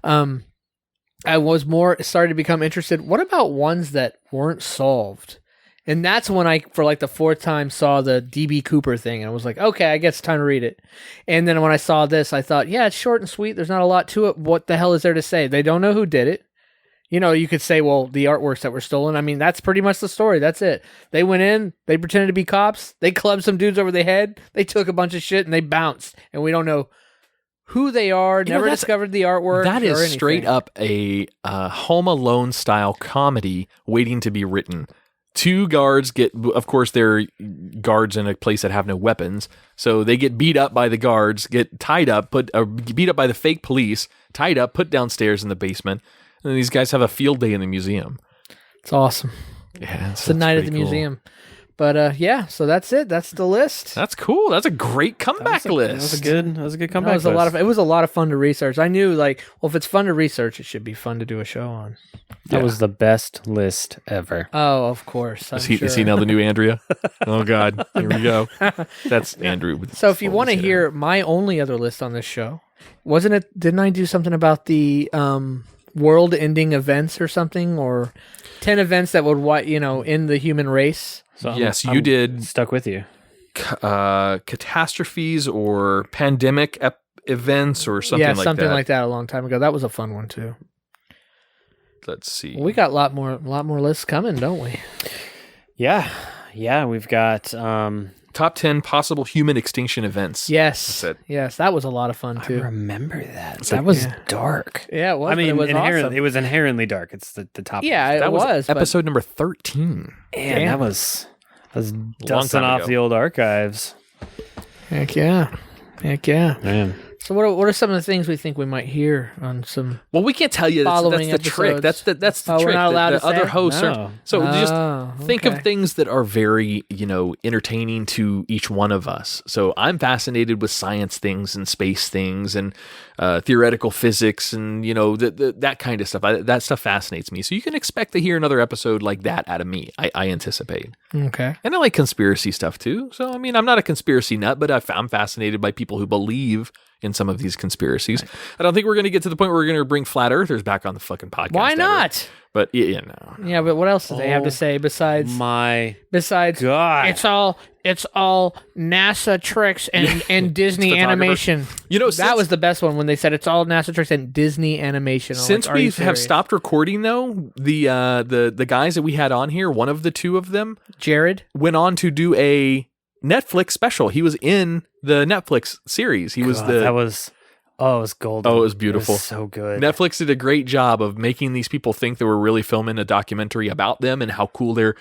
I was started to become interested. What about ones that weren't solved? And that's when I, for like the fourth time, saw the D.B. Cooper thing, and I was like, okay, I guess it's time to read it. And then when I saw this, I thought, yeah, it's short and sweet. There's not a lot to it. What the hell is there to say? They don't know who did it. You could say, well, the artworks that were stolen. I mean, that's pretty much the story. That's it. They went in, they pretended to be cops, they clubbed some dudes over the head, they took a bunch of shit, and they bounced. And we don't know who they are, never discovered the artwork. That is or straight anything. up a Home Alone style comedy waiting to be written. Two guards of course, they're guards in a place that have no weapons, so they get beat up by the guards, get tied up, beat up by the fake police, tied up, put downstairs in the basement, and then these guys have a field day in the museum. It's awesome. Yeah, It's the night at the museum. But yeah, so that's it. That's the list. That's cool. That's a great comeback list. That was a good comeback list. It was a lot of fun to research. I knew, if it's fun to research, it should be fun to do a show on. That was the best list ever. Oh, of course. Is he now the new Andrea? Oh God, here we go. That's Andrew. So if you want to hear my only other list on this show, didn't I do something about the world-ending events or something, or 10 events that would end the human race? So yes, I'm you did. Stuck with you. Catastrophes or pandemic events or something like that. Yeah, something like that a long time ago. That was a fun one too. Let's see. We got a lot more lists coming, don't we? Yeah. We've got Top 10 possible human extinction events. Yes. That's it. Yes, that was a lot of fun I too. remember that. That was dark. Yeah, it was. I mean, but it was awesome. it was inherently dark. It's the top. Yeah, That it was. but- episode number 13. Man, Damn. that was dusting time off ago. the old archives. Heck yeah. Man. So what are some of the things we think we might hear on some? Well, we can't tell you. That's Following the trick. episodes. That's the Oh, we're trick. not allowed the to other say? hosts No. are. So just think okay. of things that are very, entertaining to each one of us. So I'm fascinated with science things and space things and theoretical physics and, that kind of stuff. That stuff fascinates me. So you can expect to hear another episode like that out of me, I anticipate. Okay. And I like conspiracy stuff too. So, I mean, I'm not a conspiracy nut, but I'm fascinated by people who believe in some of these conspiracies. I don't think we're going to get to the point where we're going to bring flat earthers back on the fucking podcast. Why ever. not? But no. Yeah, but what else do they have to say besides My besides God. it's all NASA tricks and Disney photographer. animation. You know, that was the best one when they said it's all NASA tricks and Disney animation. I'm Since like, are you we have serious? stopped recording, though, the guys that we had on here, one of the two of them Jared, went on to do a Netflix special. He was in the Netflix series. He was that was it was golden. Oh, it was beautiful. It was so good. Netflix did a great job of making these people think they were really filming a documentary about them and how cool their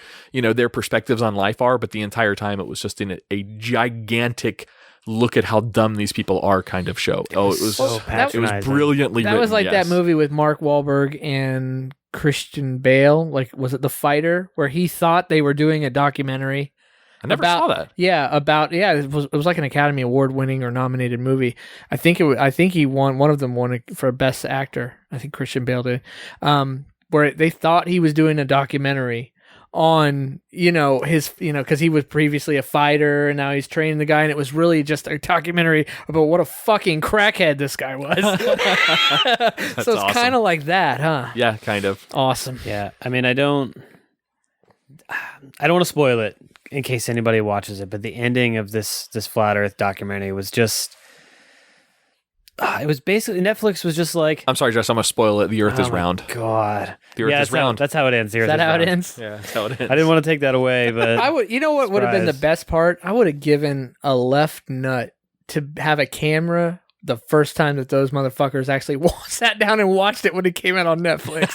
perspectives on life are. But the entire time it was just in a gigantic look at how dumb these people are kind of show. It was so it patronizing. was brilliantly that written. was like yes. that movie with Mark Wahlberg and Christian Bale. Like, was it The Fighter, where he thought they were doing a documentary? I never saw that. It was like an Academy Award winning or nominated movie. I think he won, one of them won for best actor. I think Christian Bale did. Where they thought he was doing a documentary on, because he was previously a fighter and now he's training the guy, and it was really just a documentary about what a fucking crackhead this guy was. So it's awesome. kind of like that, huh? Yeah, kind of. Awesome. Yeah, I mean, I don't want to spoil it in case anybody watches it, but the ending of this Flat Earth documentary was just it was basically, Netflix was just like, I'm sorry, Jess, I'm going to spoil it. The Earth is my round. God. The Earth is round. That's how it ends. The Is Earth that how round. it ends? Yeah, that's how it ends. I didn't want to take that away, but I would. You know what would have been the Surprise. best part? I would have given a left nut to have a camera the first time that those motherfuckers actually sat down and watched it when it came out on Netflix.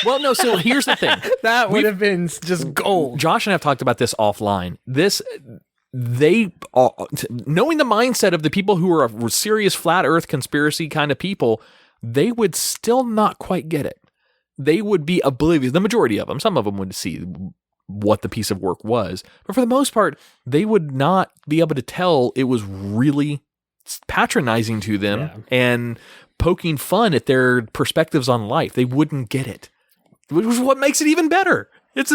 Well, no, so here's the thing. That would have been just gold. Josh and I have talked about this offline. Knowing the mindset of the people who are serious flat earth conspiracy kind of people, they would still not quite get it. They would be oblivious. The majority of them, some of them would see what the piece of work was, but for the most part, they would not be able to tell it was really patronizing to them and poking fun at their perspectives on life. They wouldn't get it, which is what makes it even better. It's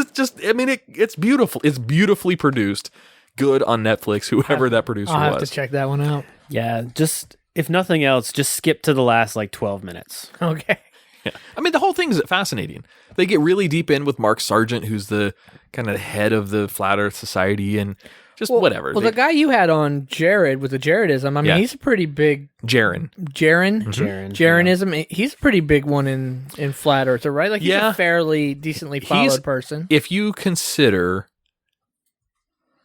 beautiful. It's beautifully produced. Good on Netflix, whoever that producer I'll have was. to check that one out. yeah, just if nothing else, just skip to the last like 12 minutes. Okay. Yeah. I mean, the whole thing is fascinating. They get really deep in with Mark Sargent, who's the kind of head of the Flat Earth Society, and just whatever. Well, the guy you had on, Jared, with the Jaredism, I mean, he's a pretty big... Jaren. Jarenism, he's a pretty big one in Flat Earther, right? Like, he's a fairly decently followed person. If you consider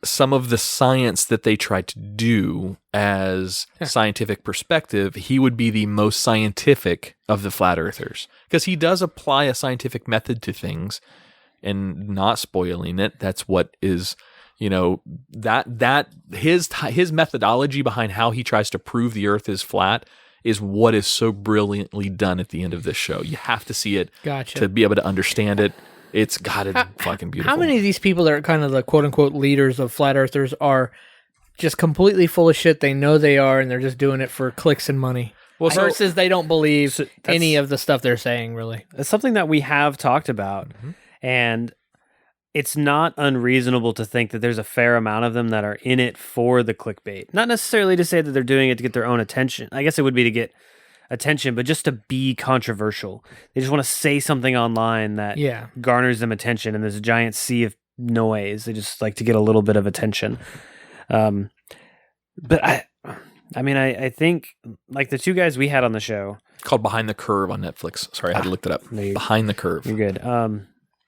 some of the science that they try to do as scientific perspective, he would be the most scientific of the flat earthers, because he does apply a scientific method to things and not spoiling it. That's what is, that his methodology behind how he tries to prove the earth is flat is what is so brilliantly done at the end of this show. You have to see it to be able to understand it. It's fucking beautiful. How many of these people that are kind of the quote unquote leaders of flat earthers are just completely full of shit? They know they are, and they're just doing it for clicks and money. Well, versus they don't believe any of the stuff they're saying, really. It's something that we have talked about, and it's not unreasonable to think that there's a fair amount of them that are in it for the clickbait. Not necessarily to say that they're doing it to get their own attention. I guess it would be to get attention, but just to be controversial. They just want to say something online that garners them attention, and there's a giant sea of noise. They just like to get a little bit of attention. But I think like the two guys we had on the show, called Behind the Curve on Netflix. Sorry, I had to look that up. Behind the Curve. You're good.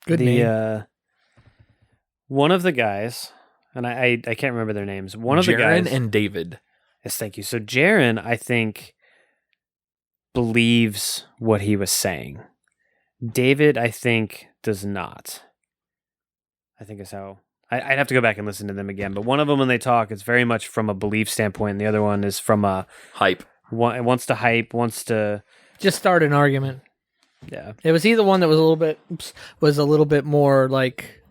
Good name. One of the guys, and I can't remember their names. One of the Jaren guys and David. Yes, thank you. So Jaren, I think, believes what he was saying. David, I think, does not. I think is how... I'd have to go back and listen to them again. But one of them, when they talk, it's very much from a belief standpoint. And the other one is from a... Hype. Wants to hype, wants to... Just start an argument. Yeah. Was he the one that was a little bit more like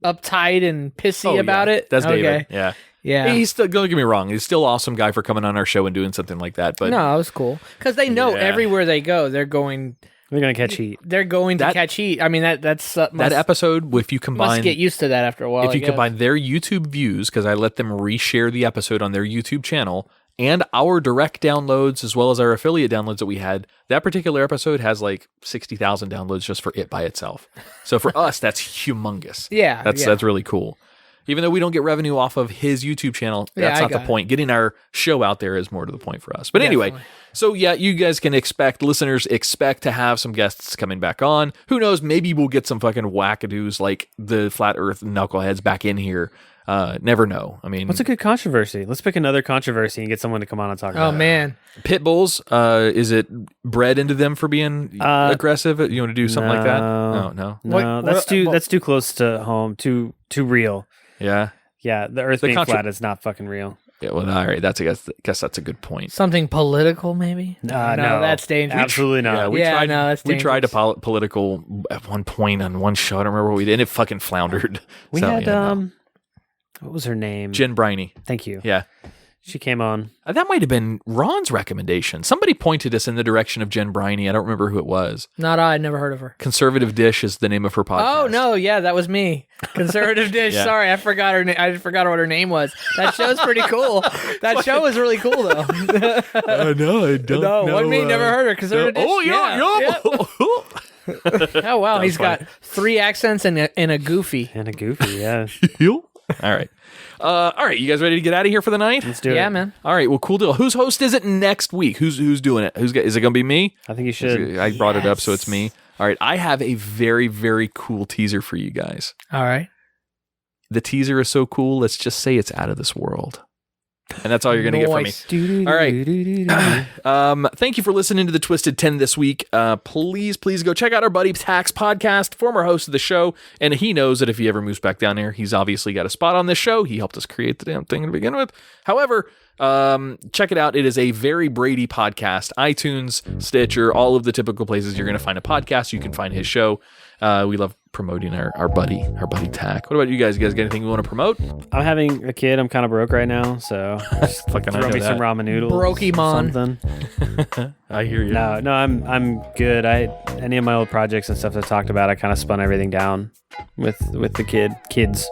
uptight and pissy about it? That's okay. David. Yeah. Yeah. He's still, don't get me wrong, he's still an awesome guy for coming on our show and doing something like that. But no, it was cool. Because they know everywhere they go, they're going to catch heat. They're going to catch heat. I mean, that's that episode, if you combine... Must get used to that after a while, If you combine their YouTube views, because I let them reshare the episode on their YouTube channel, and our direct downloads, as well as our affiliate downloads that we had, that particular episode has like 60,000 downloads just for it by itself. So for us, that's humongous. Yeah, That's really cool. Even though we don't get revenue off of his YouTube channel, that's not the point. Getting our show out there is more to the point for us. But anyway, so yeah, you guys can listeners expect to have some guests coming back on. Who knows? Maybe we'll get some fucking wackadoos like the Flat Earth knuckleheads back in here. Never know. I mean, what's a good controversy? Let's pick another controversy and get someone to come on and talk about it. Oh, man. Pit bulls, is it bred into them for being aggressive? You want to do something like that? No. That's too close to home, too real. Yeah. Yeah, the Earth being flat is not fucking real. Yeah, well, all right. I guess that's a good point. Something political, maybe? No, that's dangerous. Absolutely not. We tried to political at one point on one show. I don't remember what we did. It fucking floundered. We had what was her name? Jen Briney. Thank you. Yeah. She came on. That might have been Ron's recommendation. Somebody pointed us in the direction of Jen Briney. I don't remember who it was. Not I. Never heard of her. Conservative Dish is the name of her podcast. Oh, no. Yeah, that was me. Conservative Dish. Yeah. Sorry, I forgot her name. I forgot what her name was. That show's pretty cool. That show was really cool, though. No, I don't know. What do you mean? Never heard her? Conservative Dish? Oh, yeah. Oh, wow. He's got 3 accents and a goofy. And a goofy, yeah. All right. You guys ready to get out of here for the night? Let's do it. Yeah, man. All right, well, cool deal. Whose host is it next week? Who's doing it? Is it going to be me? I think you should. I brought it up, so it's me. All right, I have a very, very cool teaser for you guys. All right. The teaser is so cool, let's just say it's out of this world. And that's all you're going to get from me. All right. Thank you for listening to the Twisted 10 this week. Please go check out our buddy Tach's podcast, former host of the show. And he knows that if he ever moves back down there, he's obviously got a spot on this show. He helped us create the damn thing to begin with. However, check it out. It is a very Brady podcast. iTunes, Stitcher, all of the typical places you're going to find a podcast. You can find his show. We love promoting our buddy Tach. What about you guys? You guys got anything you want to promote? I'm having a kid. I'm kind of broke right now, so just Fucking throw me some ramen noodles. Brokemon. Something. I hear you. No, I'm good. Any of my old projects and stuff I talked about, I kind of spun everything down with the kids.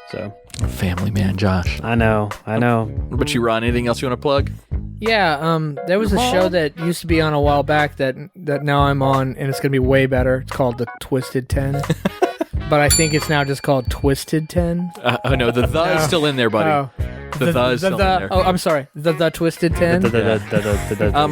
So family man, Josh. I know. What about you, Ron? Anything else you want to plug? Yeah, there was a show that used to be on a while back that now I'm on, and it's going to be way better. It's called The Twisted 10. But I think it's now just called Twisted 10. Oh, no, the is still in there, buddy. Oh. The is still in there. Oh, I'm sorry. The Twisted 10.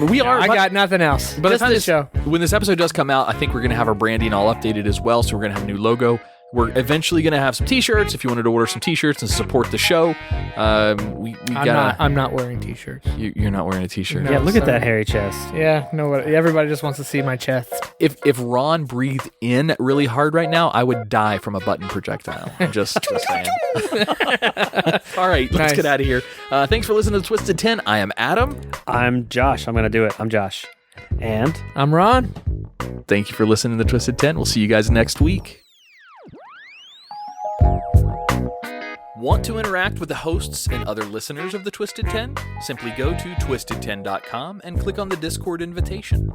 We are. I got nothing else. But Just this show. When this episode does come out, I think we're going to have our branding all updated as well. So we're going to have a new logo. We're eventually going to have some T-shirts. If you wanted to order some T-shirts and support the show, I'm not wearing T-shirts. You're not wearing a T-shirt. No. Yeah, look at that hairy chest. Yeah, no. Everybody just wants to see my chest. If Ron breathed in really hard right now, I would die from a button projectile. Just saying. All right, let's get out of here. Thanks for listening to Twisted 10. I am Adam. I'm Josh. I'm going to do it. I'm Josh. And I'm Ron. Thank you for listening to Twisted 10. We'll see you guys next week. Want to interact with the hosts and other listeners of the Twisted 10? Simply go to twisted10.com and click on the Discord invitation.